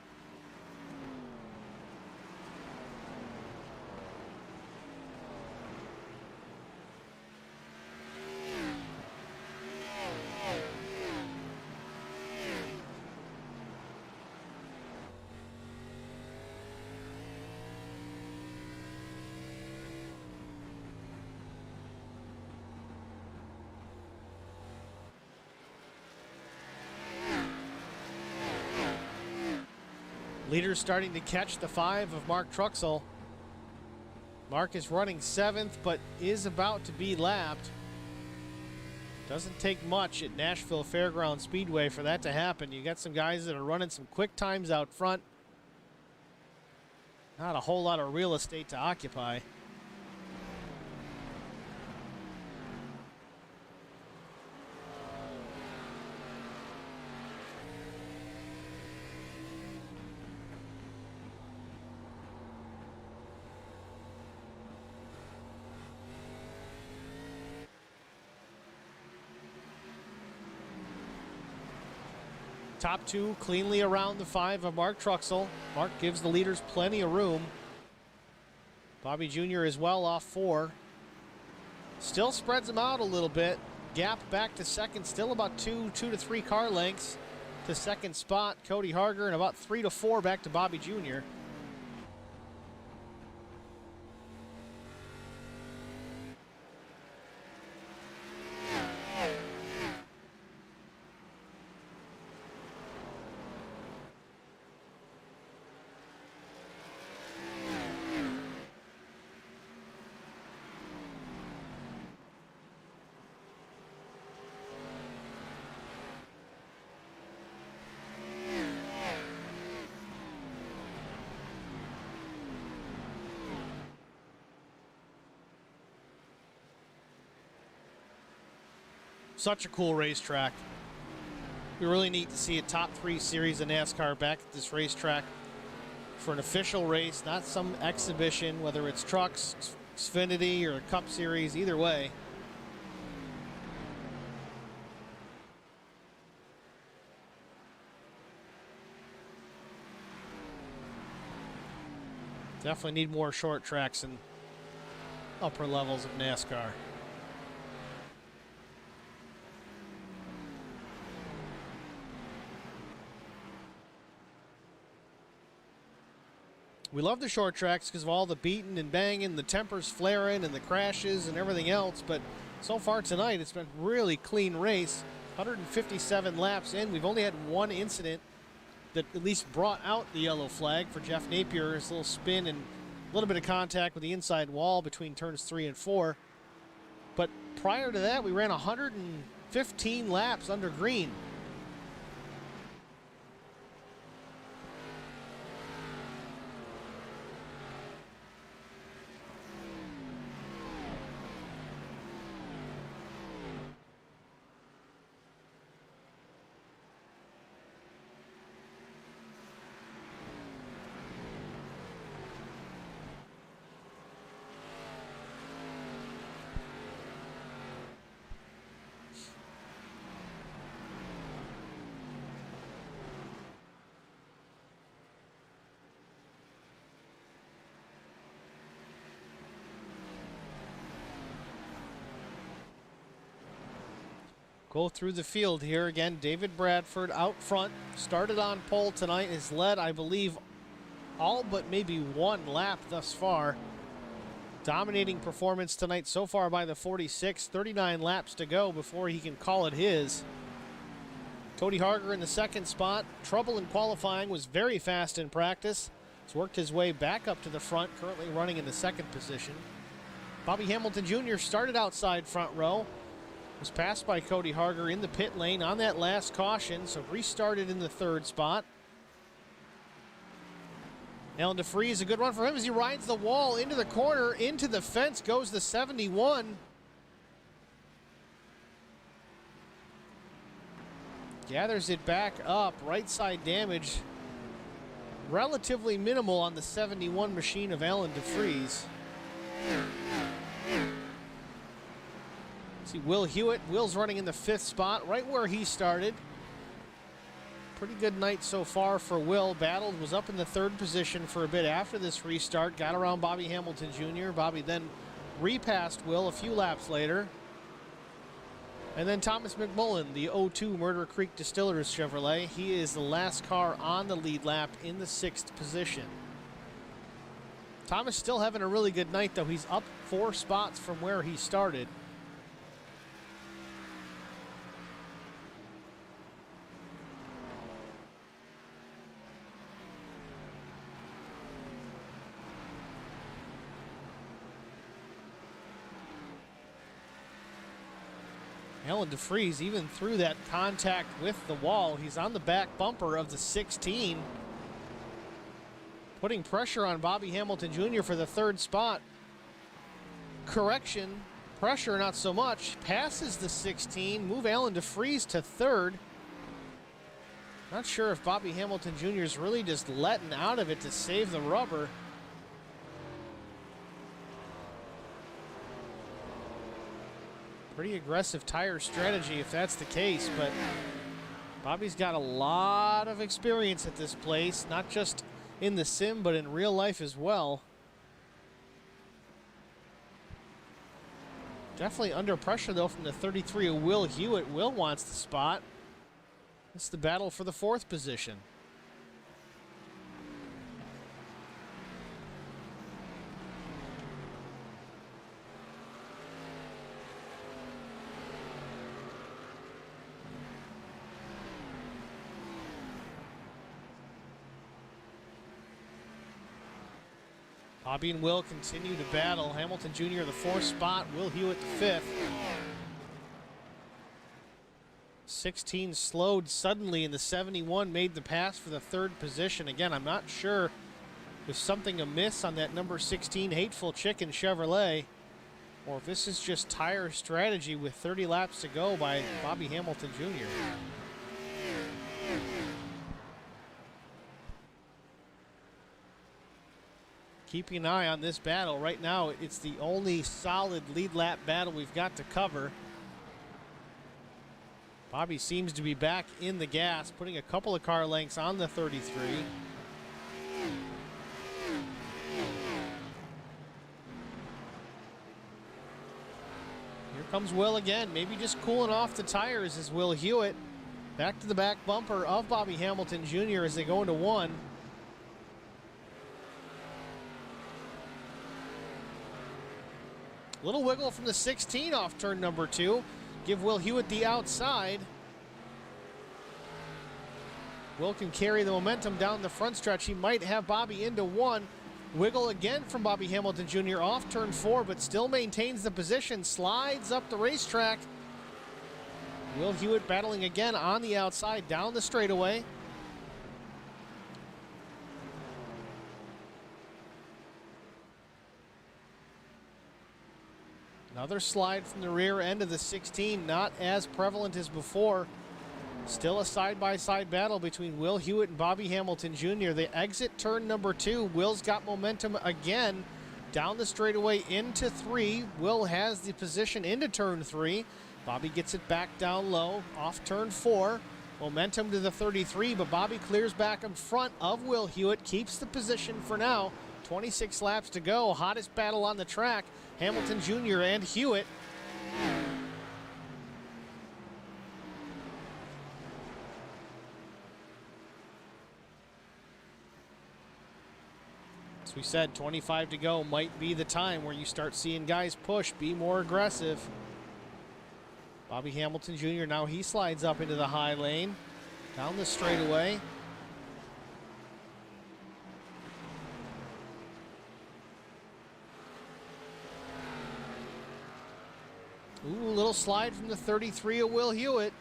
Leaders starting to catch the 5 of Mark Truxell. Mark is running 7th, but is about to be lapped. Doesn't take much at Nashville Fairgrounds Speedway for that to happen. You got some guys that are running some quick times out front. Not a whole lot of real estate to occupy. Top two cleanly around the 5 of Mark Truxell. Mark gives the leaders plenty of room. Bobby Jr. is well off 4. Still spreads them out a little bit. Gap back to second, still about 2 to 3 car lengths to second spot. Cody Harger, and about 3 to 4 back to Bobby Jr. Such a cool racetrack. We really need to see a top 3 series of NASCAR back at this racetrack for an official race, not some exhibition, whether it's trucks, Xfinity, or a Cup Series, either way. Definitely need more short tracks and upper levels of NASCAR. We love the short tracks because of all the beating and banging, the tempers flaring, and the crashes and everything else. But so far tonight, it's been a really clean race. 157 laps in. We've only had one incident that at least brought out the yellow flag for Jeff Napier. His little spin and a little bit of contact with the inside wall between turns 3 and 4. But prior to that, we ran 115 laps under green. Go through the field here again. David Bradford out front, started on pole tonight, has led, I believe, all but maybe one lap thus far. Dominating performance tonight so far by the 46. 39 laps to go before he can call it his. Cody Harger in the second spot. Trouble in qualifying, was very fast in practice. He's worked his way back up to the front, currently running in the second position. Bobby Hamilton Jr. started outside front row. Was passed by Cody Harger in the pit lane on that last caution, so restarted in the third spot. Alan DeFries, a good run for him as he rides the wall into the corner, into the fence goes the 71. Gathers it back up, right side damage. Relatively minimal on the 71 machine of Alan DeFries. See Will Hewitt. Will's running in the 5th spot, right where he started. Pretty good night so far for Will. Battled, was up in the 3rd position for a bit after this restart. Got around Bobby Hamilton Jr. Bobby then repassed Will a few laps later. And then Thomas McMullen, the 02 Murder Creek Distillers Chevrolet. He is the last car on the lead lap in the 6th position. Thomas still having a really good night, though. He's up 4 spots from where he started. Alan DeFries, even through that contact with the wall, he's on the back bumper of the 16. Putting pressure on Bobby Hamilton Jr. for the 3rd spot. Correction, pressure not so much. Passes the 16, move Alan DeFries to 3rd. Not sure if Bobby Hamilton Jr. is really just letting out of it to save the rubber. Pretty aggressive tire strategy if that's the case, but Bobby's got a lot of experience at this place, not just in the sim, but in real life as well. Definitely under pressure, though, from the 33 of Will Hewitt. Will wants the spot. It's the battle for the 4th position. Bobby and Will continue to battle. Hamilton Jr. the 4th spot, Will Hewitt the 5th. 16 slowed suddenly in the 71, made the pass for the 3rd position. Again, I'm not sure if something amiss on that number 16 Hateful Chicken Chevrolet, or if this is just tire strategy with 30 laps to go by Bobby Hamilton Jr. Keeping an eye on this battle. Right now, it's the only solid lead lap battle we've got to cover. Bobby seems to be back in the gas, putting a couple of car lengths on the 33. Here comes Will again, maybe just cooling off the tires as Will Hewitt. Back to the back bumper of Bobby Hamilton Jr. as they go into 1. Little wiggle from the 16 off turn number 2. Give Will Hewitt the outside. Will can carry the momentum down the front stretch. He might have Bobby into 1. Wiggle again from Bobby Hamilton Jr. off turn 4, but still maintains the position. Slides up the racetrack. Will Hewitt battling again on the outside down the straightaway. Another slide from the rear end of the 16, not as prevalent as before. Still a side-by-side battle between Will Hewitt and Bobby Hamilton Jr. They exit turn number 2. Will's got momentum again down the straightaway into 3. Will has the position into turn 3. Bobby gets it back down low off turn 4. Momentum to the 33, but Bobby clears back in front of Will Hewitt, keeps the position for now. 26 laps to go. Hottest battle on the track. Hamilton Jr. and Hewitt. As we said, 25 to go might be the time where you start seeing guys push, be more aggressive. Bobby Hamilton Jr. now he slides up into the high lane, down the straightaway. Ooh, a little slide from the 33 of Will Hewitt.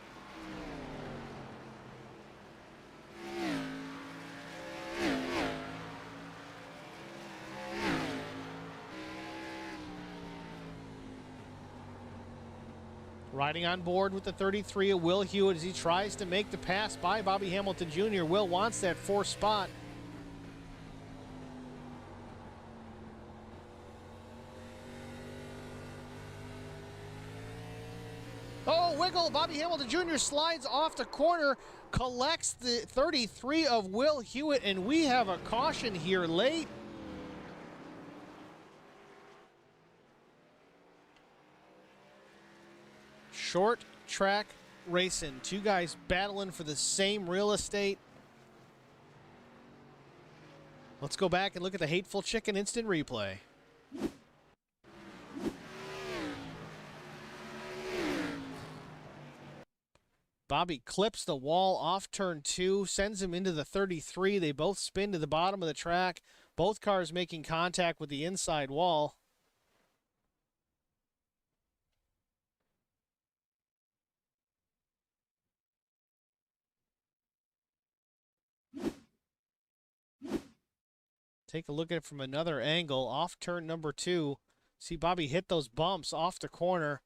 Riding on board with the 33 of Will Hewitt as he tries to make the pass by Bobby Hamilton Jr. Will wants that 4th spot. Oh, wiggle. Bobby Hamilton Jr. slides off the corner, collects the 33 of Will Hewitt, and we have a caution here late. Short track racing. Two guys battling for the same real estate. Let's go back and look at the Hateful Chicken instant replay. Bobby clips the wall off turn 2, sends him into the 33. They both spin to the bottom of the track. Both cars making contact with the inside wall. Take a look at it from another angle. Off turn number 2. See Bobby hit those bumps off the corner.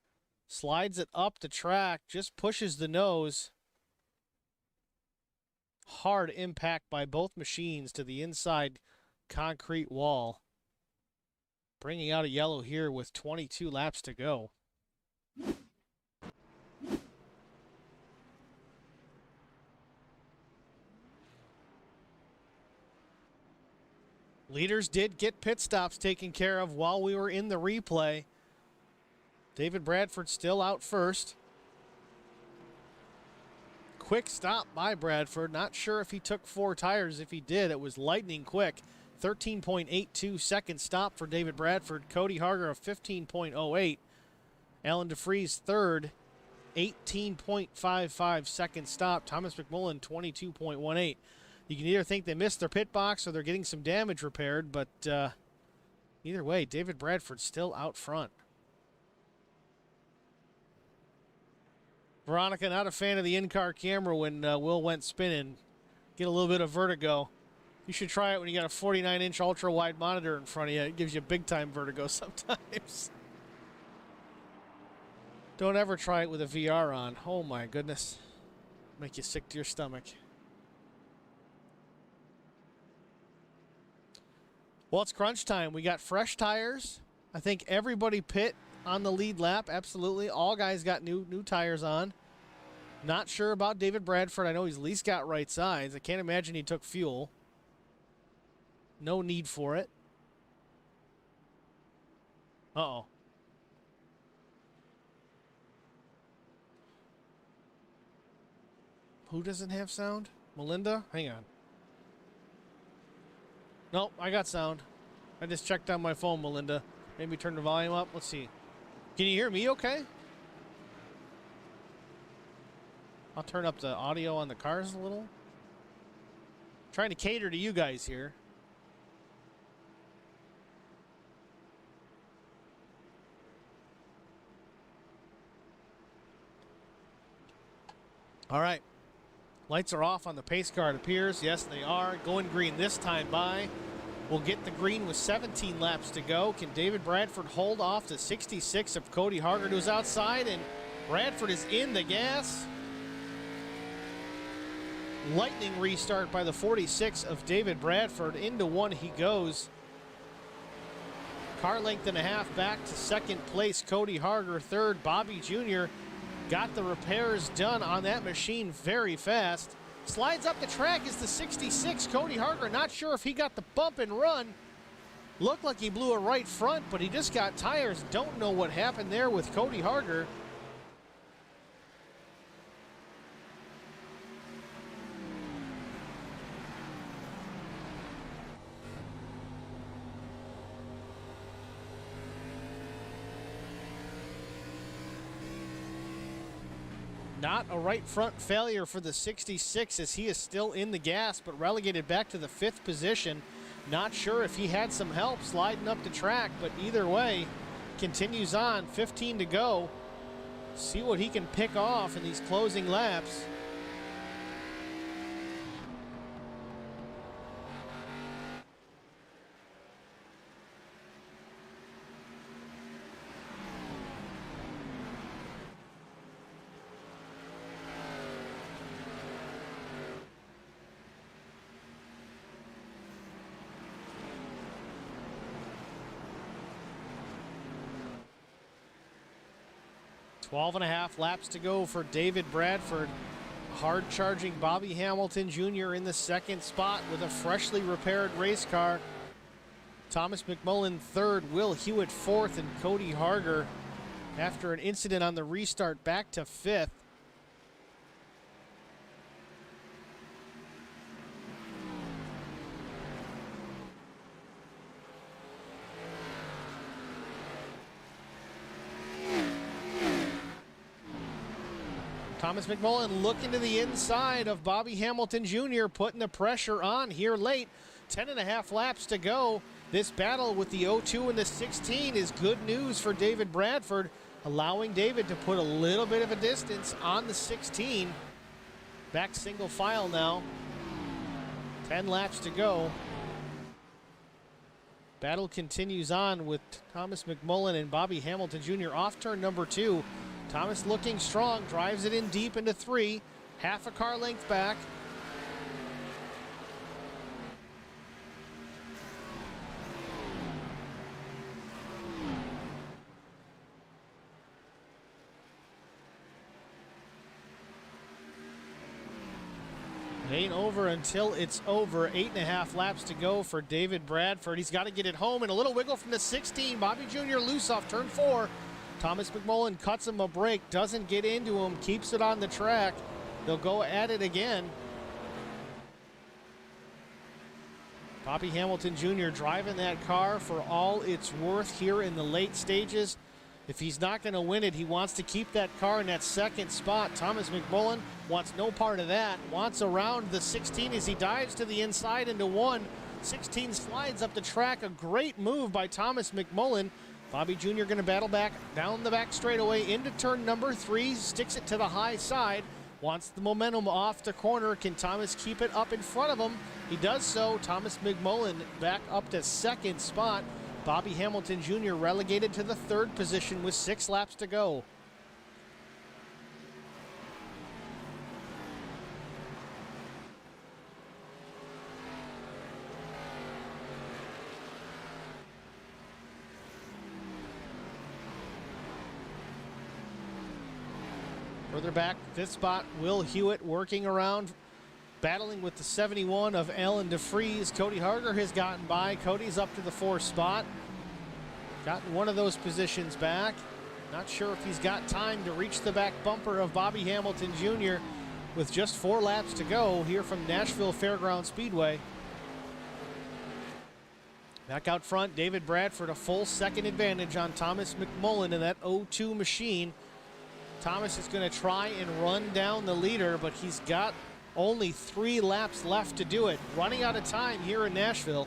Slides it up the track. Just pushes the nose. Hard impact by both machines to the inside concrete wall. Bringing out a yellow here with 22 laps to go. Leaders did get pit stops taken care of while we were in the replay. David Bradford still out first. Quick stop by Bradford. Not sure if he took 4 tires. If he did, it was lightning quick. 13.82 second stop for David Bradford. Cody Harger of 15.08. Alan DeFries third. 18.55 second stop. Thomas McMullen 22.18. You can either think they missed their pit box or they're getting some damage repaired, but either way, David Bradford's still out front. Veronica, not a fan of the in-car camera when Will went spinning. Get a little bit of vertigo. You should try it when you got a 49-inch ultra-wide monitor in front of you. It gives you big-time vertigo sometimes. Don't ever try it with a VR on. Oh, my goodness. Make you sick to your stomach. Well, it's crunch time. We got fresh tires. I think everybody pit on the lead lap. Absolutely. All guys got new tires on. Not sure about David Bradford. I know he's at least got right sides. I can't imagine he took fuel. No need for it. Uh-oh. Who doesn't have sound? Melinda? Hang on. Nope, I got sound. I just checked on my phone, Melinda. Maybe turn the volume up. Let's see. Can you hear me okay? I'll turn up the audio on the cars a little. Trying to cater to you guys here. All right. Lights are off on the pace car, it appears. Yes, they are. Going green this time by. We'll get the green with 17 laps to go. Can David Bradford hold off the 66 of Cody Harger, who's outside? And Bradford is in the gas. Lightning restart by the 46 of David Bradford. Into one he goes. Car length and a half back to second place. Cody Harger third. Bobby Jr. got the repairs done on that machine very fast. Slides up the track is the 66. Cody Harger, not sure if he got the bump and run. Looked like he blew a right front, but he just got tires. Don't know what happened there with Cody Harger. Not a right front failure for the 66 as he is still in the gas, but relegated back to the 5th position. Not sure if he had some help sliding up the track, but either way, continues on. 15 to go. See what he can pick off in these closing laps. Twelve and a half laps to go for David Bradford. Hard charging Bobby Hamilton Jr. in the second spot with a freshly repaired race car. Thomas McMullen third, Will Hewitt fourth, and Cody Harger, after an incident on the restart, back to 5th. Thomas McMullen looking to the inside of Bobby Hamilton Jr., putting the pressure on here late. 10 and a half laps to go. This battle with the 02 and the 16 is good news for David Bradford, allowing David to put a little bit of a distance on the 16. Back single file now. 10 laps to go. Battle continues on with Thomas McMullen and Bobby Hamilton Jr. off turn number 2. Thomas looking strong, drives it in deep into 3, half a car length back. It ain't over until it's over. 8.5 laps to go for David Bradford. He's got to get it home, and a little wiggle from the 16. Bobby Jr. loose off turn 4. Thomas McMullen cuts him a break, doesn't get into him, keeps it on the track. They'll go at it again. Bobby Hamilton Jr. driving that car for all it's worth here in the late stages. If he's not going to win it, he wants to keep that car in that second spot. Thomas McMullen wants no part of that. Wants around the 16 as he dives to the inside into 1. 16 slides up the track. A great move by Thomas McMullen. Bobby Jr. going to battle back down the back straightaway into turn number 3. Sticks it to the high side. Wants the momentum off the corner. Can Thomas keep it up in front of him? He does so. Thomas McMullen back up to second spot. Bobby Hamilton Jr. relegated to the 3rd position with 6 laps to go. Further back, 5th spot, Will Hewitt working around, battling with the 71 of Alan DeFries. Cody Harger has gotten by. Cody's up to the 4th spot. Gotten one of those positions back. Not sure if he's got time to reach the back bumper of Bobby Hamilton Jr. with just 4 laps to go here from Nashville Fairgrounds Speedway. Back out front, David Bradford, a full second advantage on Thomas McMullen in that 0-2 machine. Thomas is going to try and run down the leader, but he's got only 3 laps left to do it. Running out of time here in Nashville.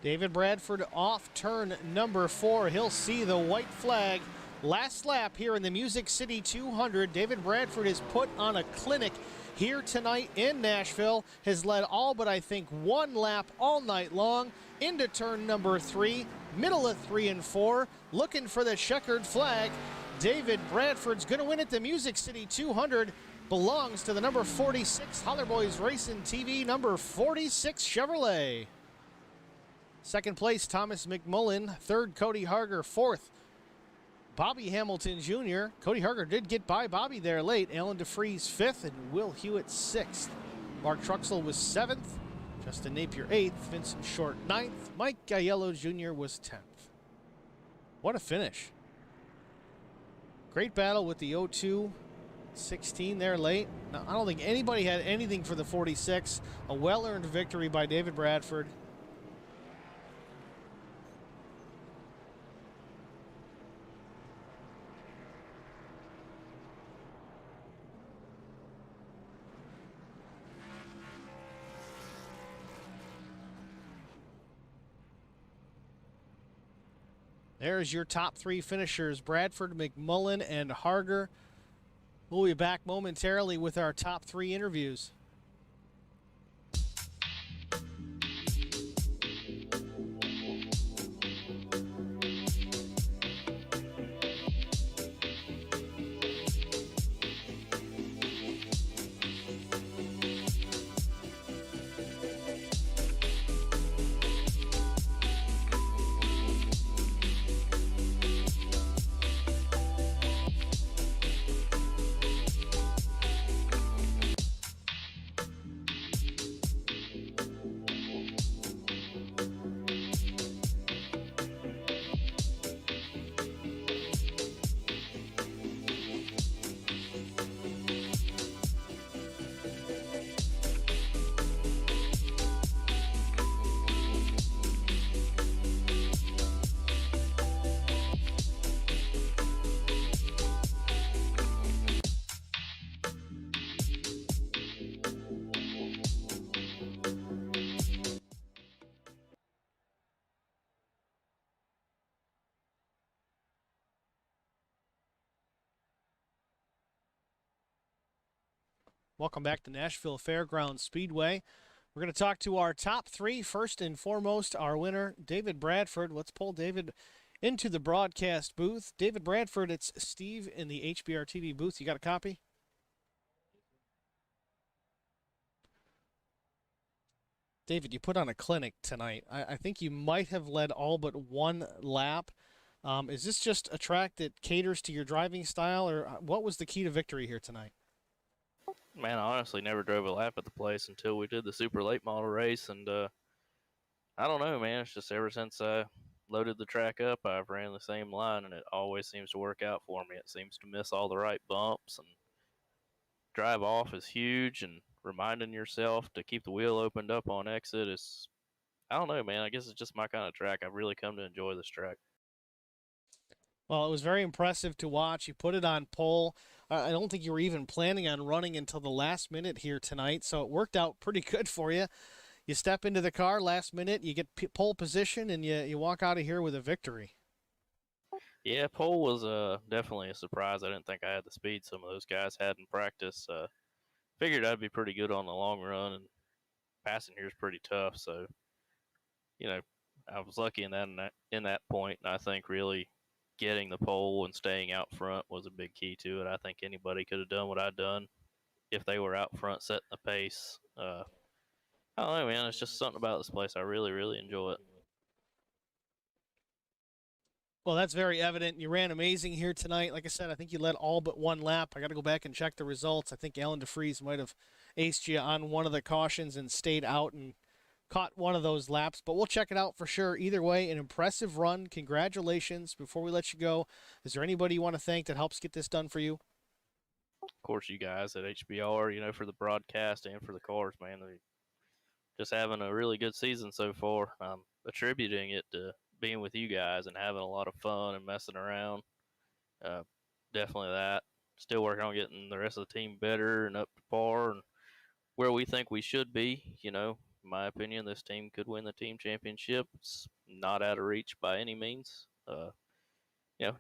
David Bradford off turn number 4. He'll see the white flag. Last lap here in the Music City 200. David Bradford has put on a clinic here tonight in Nashville. Has led all but I think 1 lap all night long into turn number 3. Middle of 3 and 4. Looking for the checkered flag. David Bradford's going to win at the Music City 200. Belongs to the number 46 Holler Boys Racing TV number 46 Chevrolet. 2nd place, Thomas McMullen. 3rd, Cody Harger. 4th, Bobby Hamilton Jr. Cody Harger did get by Bobby there late. Alan DeFries 5th and Will Hewitt 6th. Mark Truxell was 7th. Justin Napier 8th. Vincent Short 9th. Mike Aiello Jr. was 10th. What a finish. Great battle with the 0-2 16 there late. Now, I don't think anybody had anything for the 46. A well-earned victory by David Bradford. There's your top 3 finishers, Bradford, McMullen, and Harger. We'll be back momentarily with our top 3 interviews. Welcome back to Nashville Fairgrounds Speedway. We're going to talk to our top three. First and foremost, our winner, David Bradford. Let's pull David into the broadcast booth. David Bradford, it's Steve in the HBR TV booth. You got a copy? David, you put on a clinic tonight. I think you might have led all but one lap. Is this just a track that caters to your driving style, or what was the key to victory here tonight? Man, I honestly never drove a lap at the place until we did the super late model race, and I don't know, man. It's just ever since I loaded the track up, I've ran the same line, and it always seems to work out for me. It seems to miss all the right bumps, and drive off is huge, and reminding yourself to keep the wheel opened up on exit is, I don't know, man. I guess it's just my kind of track. I've really come to enjoy this track. Well, it was very impressive to watch. You put it on pole. I don't think you were even planning on running until the last minute here tonight, so it worked out pretty good for you. You step into the car last minute, you get pole position, and you walk out of here with a victory. Yeah, pole was definitely a surprise. I didn't think I had the speed some of those guys had in practice. Figured I'd be pretty good on the long run, and passing here is pretty tough. So, I was lucky in that point, and I think really getting the pole and staying out front was a big key to it. I think anybody could have done what I'd done if they were out front setting the pace. I don't know, man. It's just something about this place. I really, really enjoy it. Well, that's very evident. You ran amazing here tonight. Like I said, I think you led all but one lap. I got to go back and check the results. I think Alan DeFries might have aced you on one of the cautions and stayed out and caught one of those laps, but we'll check it out for sure. Either way, an impressive run. Congratulations. Before we let you go, is there anybody you want to thank that helps get this done for you? Of course, you guys at HBR, for the broadcast and for the cars, man. They're just having a really good season so far. I'm attributing it to being with you guys and having a lot of fun and messing around. Definitely that. Still working on getting the rest of the team better and up to par and where we think we should be. In my opinion, this team could win the team championship. It's not out of reach by any means.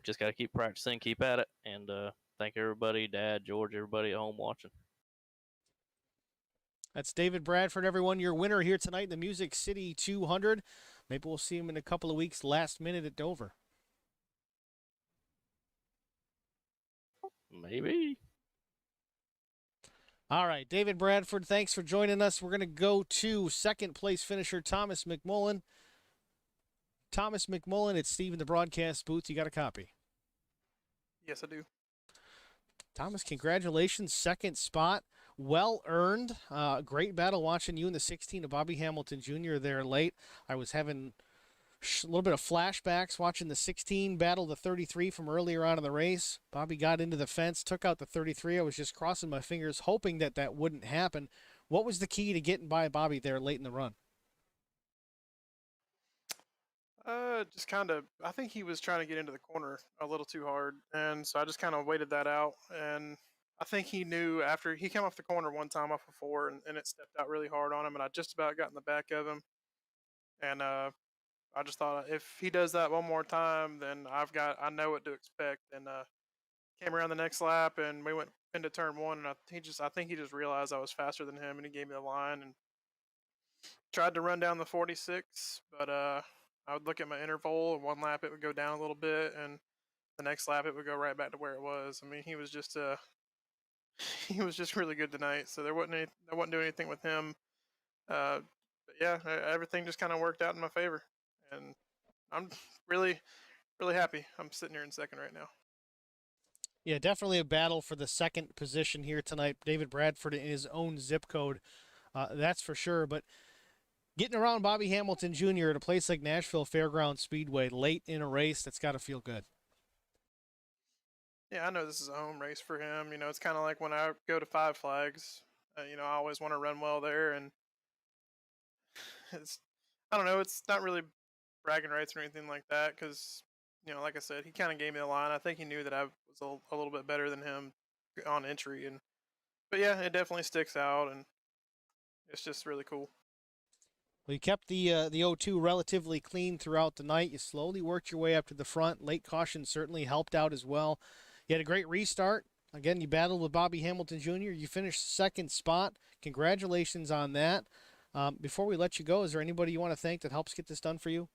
Just got to keep practicing, keep at it, and thank everybody, Dad, George, everybody at home watching. That's David Bradford, everyone. Your winner here tonight in the Music City 200. Maybe we'll see him in a couple of weeks, last minute at Dover. Maybe. All right, David Bradford, thanks for joining us. We're going to go to second place finisher Thomas McMullen. Thomas McMullen, it's Steve in the broadcast booth. You got a copy? Yes, I do. Thomas, congratulations. Second spot. Well earned. Great battle watching you in the 16 of Bobby Hamilton Jr. there late. I was having a little bit of flashbacks watching the 16 battle the 33 from earlier on in the race. Bobby got into the fence, took out the 33. I was just crossing my fingers, hoping that wouldn't happen. What was the key to getting by Bobby there late in the run? Just kind of, I think he was trying to get into the corner a little too hard. And so I just kind of waited that out. And I think he knew after he came off the corner one time off of 4 and it stepped out really hard on him. And I just about got in the back of him. And I just thought if he does that one more time, then I know what to expect. And came around the next lap and we went into turn 1. And I think he just realized I was faster than him and he gave me the line and tried to run down the 46. But I would look at my interval, and one lap it would go down a little bit, and the next lap it would go right back to where it was. I mean, he was just he was just really good tonight. So I wasn't doing anything with him. But yeah, everything just kind of worked out in my favor, and I'm really, really happy. I'm sitting here in second right now. Yeah, definitely a battle for the second position here tonight. David Bradford in his own zip code, that's for sure. But getting around Bobby Hamilton Jr. at a place like Nashville Fairgrounds Speedway late in a race, that's got to feel good. Yeah, I know this is a home race for him. It's kind of like when I go to Five Flags. I always want to run well there, and I don't know, it's not really bragging rights or anything like that because, like I said, he kind of gave me the line. I think he knew that I was a little bit better than him on entry, but yeah, it definitely sticks out, and it's just really cool. Well, you kept the O2 relatively clean throughout the night. You slowly worked your way up to the front. Late caution certainly helped out as well. You had a great restart. Again, you battled with Bobby Hamilton Jr. You finished second spot. Congratulations on that. Before we let you go, is there anybody you want to thank that helps get this done for you?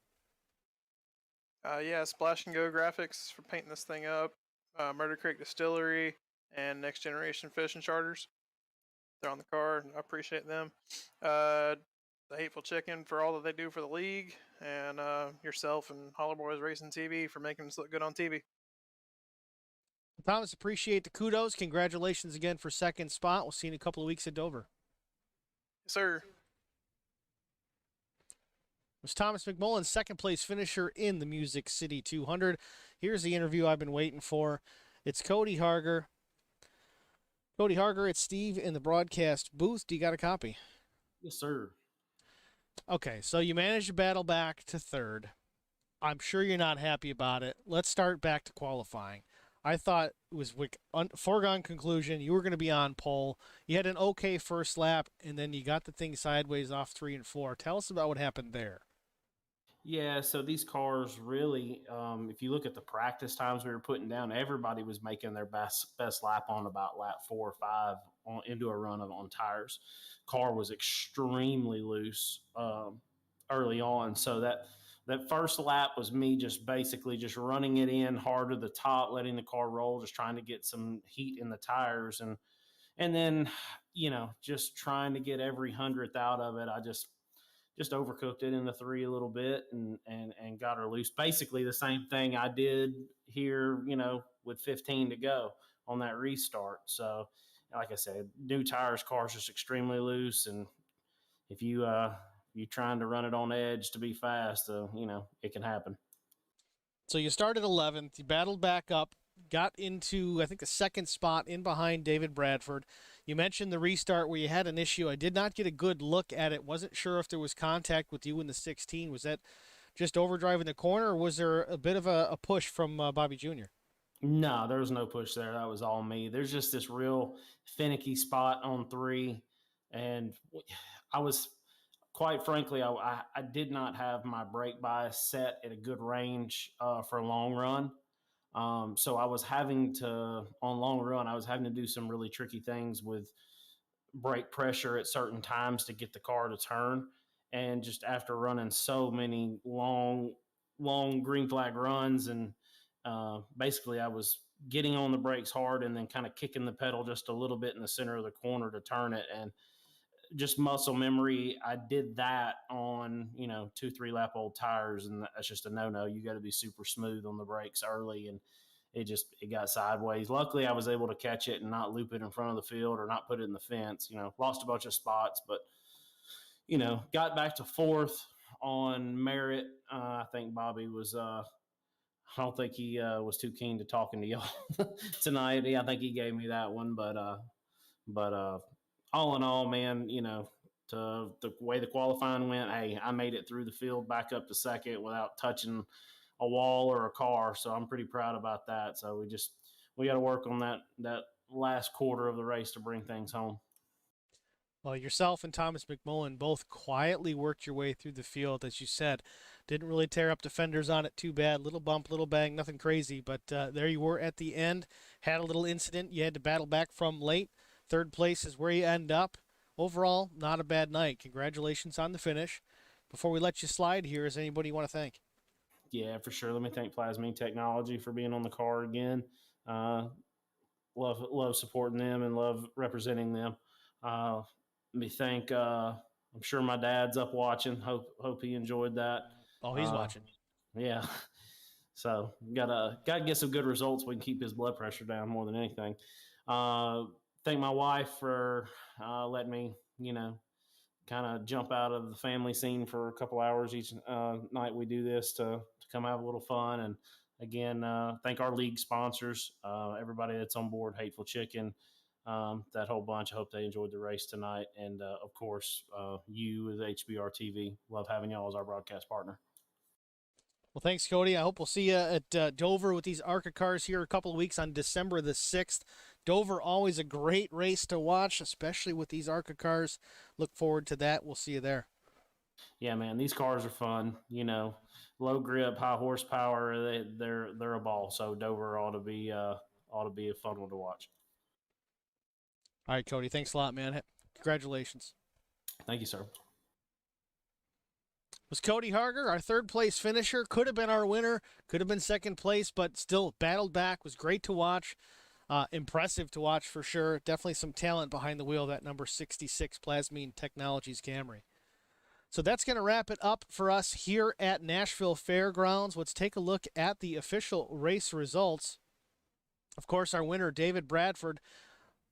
Yeah, Splash and Go Graphics for painting this thing up. Murder Creek Distillery and Next Generation Fish and Charters. They're on the card. I appreciate them. The Hateful Chicken for all that they do for the league, and yourself and Holler Boys Racing TV for making us look good on TV. Thomas, appreciate the kudos. Congratulations again for second spot. We'll see you in a couple of weeks at Dover. Yes, sir. It was Thomas McMullen, second place finisher in the Music City 200. Here's the interview I've been waiting for. It's Cody Harger. Cody Harger, it's Steve in the broadcast booth. Do you got a copy? Yes, sir. Okay, so you managed to battle back to third. I'm sure you're not happy about it. Let's start back to qualifying. I thought it was foregone conclusion. You were going to be on pole. You had an okay first lap, and then you got the thing sideways off 3 and 4. Tell us about what happened there. Yeah, so these cars really, if you look at the practice times we were putting down, everybody was making their best lap on about lap 4 or 5 into a run on tires. Car was extremely loose early on, so that first lap was me just basically just running it in hard to the top, letting the car roll, just trying to get some heat in the tires, and then just trying to get every hundredth out of it. I just overcooked it in the 3 a little bit and got her loose. Basically the same thing I did here, with 15 to go on that restart. So like I said, new tires, car's just extremely loose. And if you're trying to run it on edge to be fast, it can happen. So you started 11th, you battled back up, got into, I think, the second spot in behind David Bradford. You mentioned the restart where you had an issue. I did not get a good look at it. Wasn't sure if there was contact with you in the 16. Was that just overdriving the corner, or was there a bit of a push from Bobby Jr.? No, there was no push there. That was all me. There's just this real finicky spot on 3. And I was, quite frankly, I did not have my brake bias set at a good range for a long run. So I was having to, on long run, I was having to do some really tricky things with brake pressure at certain times to get the car to turn. And just after running so many long green flag runs, and basically I was getting on the brakes hard and then kind of kicking the pedal just a little bit in the center of the corner to turn it. And just muscle memory, I did that on 2-3 lap old tires, and that's just a no. You got to be super smooth on the brakes early, and it got sideways. Luckily I was able to catch it and not loop it in front of the field or not put it in the fence. Lost a bunch of spots, but got back to 4th on merit. I think Bobby was I don't think he was too keen to talking to y'all tonight. I think he gave me that one, but all in all, man, to the way the qualifying went, hey, I made it through the field back up to second without touching a wall or a car. So I'm pretty proud about that. So we got to work on that last quarter of the race to bring things home. Well, yourself and Thomas McMullen both quietly worked your way through the field, as you said. Didn't really tear up defenders on it too bad. Little bump, little bang, nothing crazy. But there you were at the end. Had a little incident you had to battle back from late. Third place is where you end up. Overall, not a bad night. Congratulations on the finish. Before we let you slide here, is anybody you want to thank? Yeah, for sure. Let me thank Plasmine Technology for being on the car again. Love supporting them and love representing them. Let me thank. I'm sure my dad's up watching. Hope he enjoyed that. Oh, he's watching. Yeah. So gotta get some good results. We can keep his blood pressure down more than anything. Thank my wife for letting me, kind of jump out of the family scene for a couple hours each night we do this to come have a little fun. And again, thank our league sponsors, everybody that's on board, Hateful Chicken, that whole bunch. I hope they enjoyed the race tonight. And of course, you as HBR TV, love having y'all as our broadcast partner. Well, thanks, Cody. I hope we'll see you at Dover with these ARCA cars here a couple of weeks on December the 6th. Dover, always a great race to watch, especially with these ARCA cars. Look forward to that. We'll see you there. Yeah, man, these cars are fun. Low grip, high horsepower. They're a ball. So Dover ought ought to be a fun one to watch. All right, Cody, thanks a lot, man. Congratulations. Thank you, sir. Was Cody Harger, our third place finisher. Could have been our winner, could have been second place, but still battled back. Was great to watch. Impressive to watch for sure. Definitely some talent behind the wheel, that number 66 Plasmine Technologies Camry. So that's going to wrap it up for us here at Nashville Fairgrounds. Let's take a look at the official race results. Of course, our winner, David Bradford,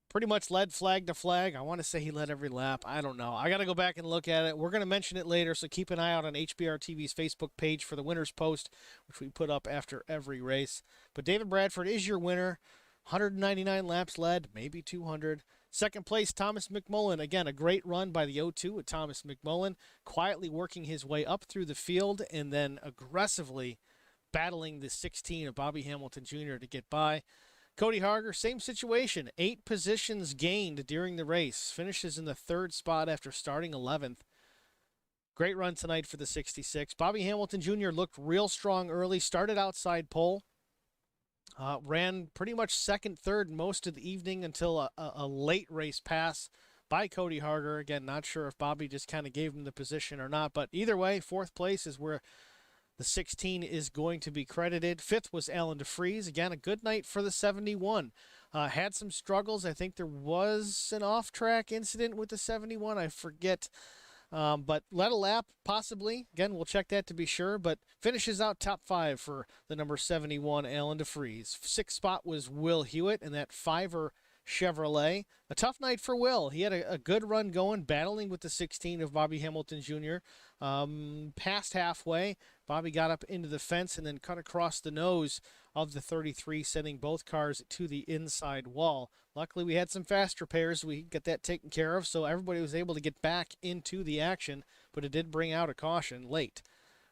pretty much led flag to flag. I want to say he led every lap. I don't know. I got to go back and look at it. We're going to mention it later, so keep an eye out on HBR TV's Facebook page for the winner's post, which we put up after every race. But David Bradford is your winner. 199 laps led, maybe 200. Second place, Thomas McMullen. Again, a great run by the O2 with Thomas McMullen, quietly working his way up through the field and then aggressively battling the 16 of Bobby Hamilton Jr. to get by. Cody Harger, same situation. 8 positions gained during the race. Finishes in the 3rd spot after starting 11th. Great run tonight for the 66. Bobby Hamilton Jr. looked real strong early. Started outside pole. Ran pretty much second, third most of the evening until a late race pass by Cody Harger. Again, not sure if Bobby just kind of gave him the position or not, but either way, 4th place is where the 16 is going to be credited. 5th was Alan DeFries. Again, a good night for the 71. Had some struggles. I think there was an off-track incident with the 71. I forget. But led a lap, possibly. Again, we'll check that to be sure. But finishes out top 5 for the number 71, Alan DeFries. 6th spot was Will Hewitt in that 5er Chevrolet. A tough night for Will. He had a good run going, battling with the 16 of Bobby Hamilton Jr. Past halfway, Bobby got up into the fence and then cut across the nose of the 33, sending both cars to the inside wall. Luckily, we had some fast repairs. We got that taken care of, so everybody was able to get back into the action, but it did bring out a caution late.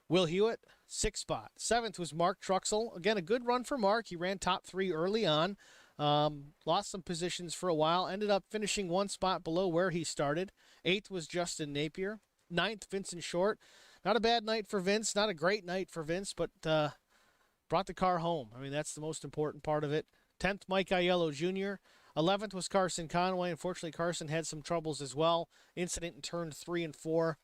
Will Hewitt, 6th spot. 7th was Mark Truxell. Again, a good run for Mark. He ran top 3 early on. Lost some positions for a while. Ended up finishing 1 spot below where he started. 8th was Justin Napier. 9th, Vincent Short. Not a bad night for Vince. Not a great night for Vince, but brought the car home. I mean, that's the most important part of it. 10th, Mike Aiello Jr. 11th was Carson Conway. Unfortunately, Carson had some troubles as well. Incident in turn 3 and 4.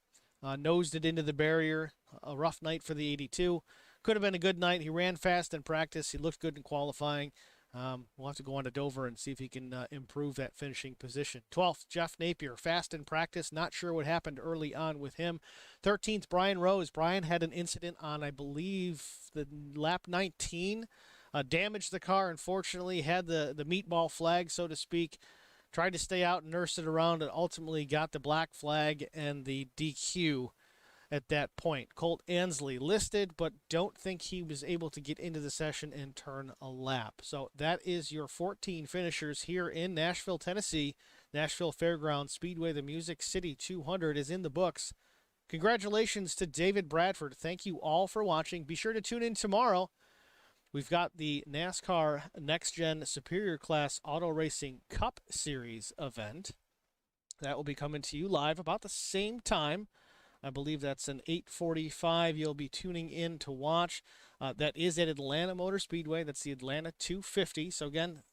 Nosed it into the barrier. A rough night for the 82. Could have been a good night. He ran fast in practice. He looked good in qualifying. We'll have to go on to Dover and see if he can improve that finishing position. 12th, Jeff Napier, fast in practice. Not sure what happened early on with him. 13th, Brian Rose. Brian had an incident on, I believe, the lap 19. Damaged the car, unfortunately. Had the meatball flag, so to speak. Tried to stay out and nurse it around and ultimately got the black flag and the DQ at that point. Colt Ansley listed, but don't think he was able to get into the session and turn a lap. So that is your 14 finishers here in Nashville, Tennessee. Nashville Fairgrounds Speedway, the Music City 200 is in the books. Congratulations to David Bradford. Thank you all for watching. Be sure to tune in tomorrow. We've got the NASCAR Next Gen Superior Class Auto Racing Cup Series event. That will be coming to you live about the same time. I believe that's an 8:45 you'll be tuning in to watch. That is at Atlanta Motor Speedway. That's the Atlanta 250. So again,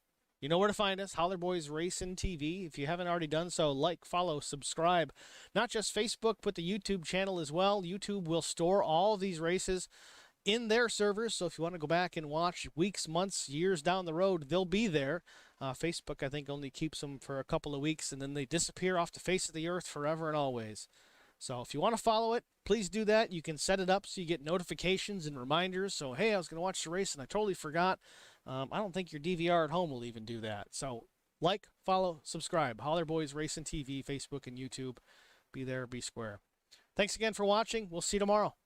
you know where to find us, Holler Boys Racing TV. If you haven't already done so, like, follow, subscribe. Not just Facebook, but the YouTube channel as well. YouTube will store all of these races in their servers, so if you want to go back and watch weeks, months, years down the road, they'll be there. Facebook, I think, only keeps them for a couple of weeks, and then they disappear off the face of the earth forever and always. So if you want to follow it, please do that. You can set it up so you get notifications and reminders. So, hey, I was going to watch the race, and I totally forgot. I don't think your DVR at home will even do that. So like, follow, subscribe. Holler Boys Racing TV, Facebook and YouTube. Be there, be square. Thanks again for watching. We'll see you tomorrow.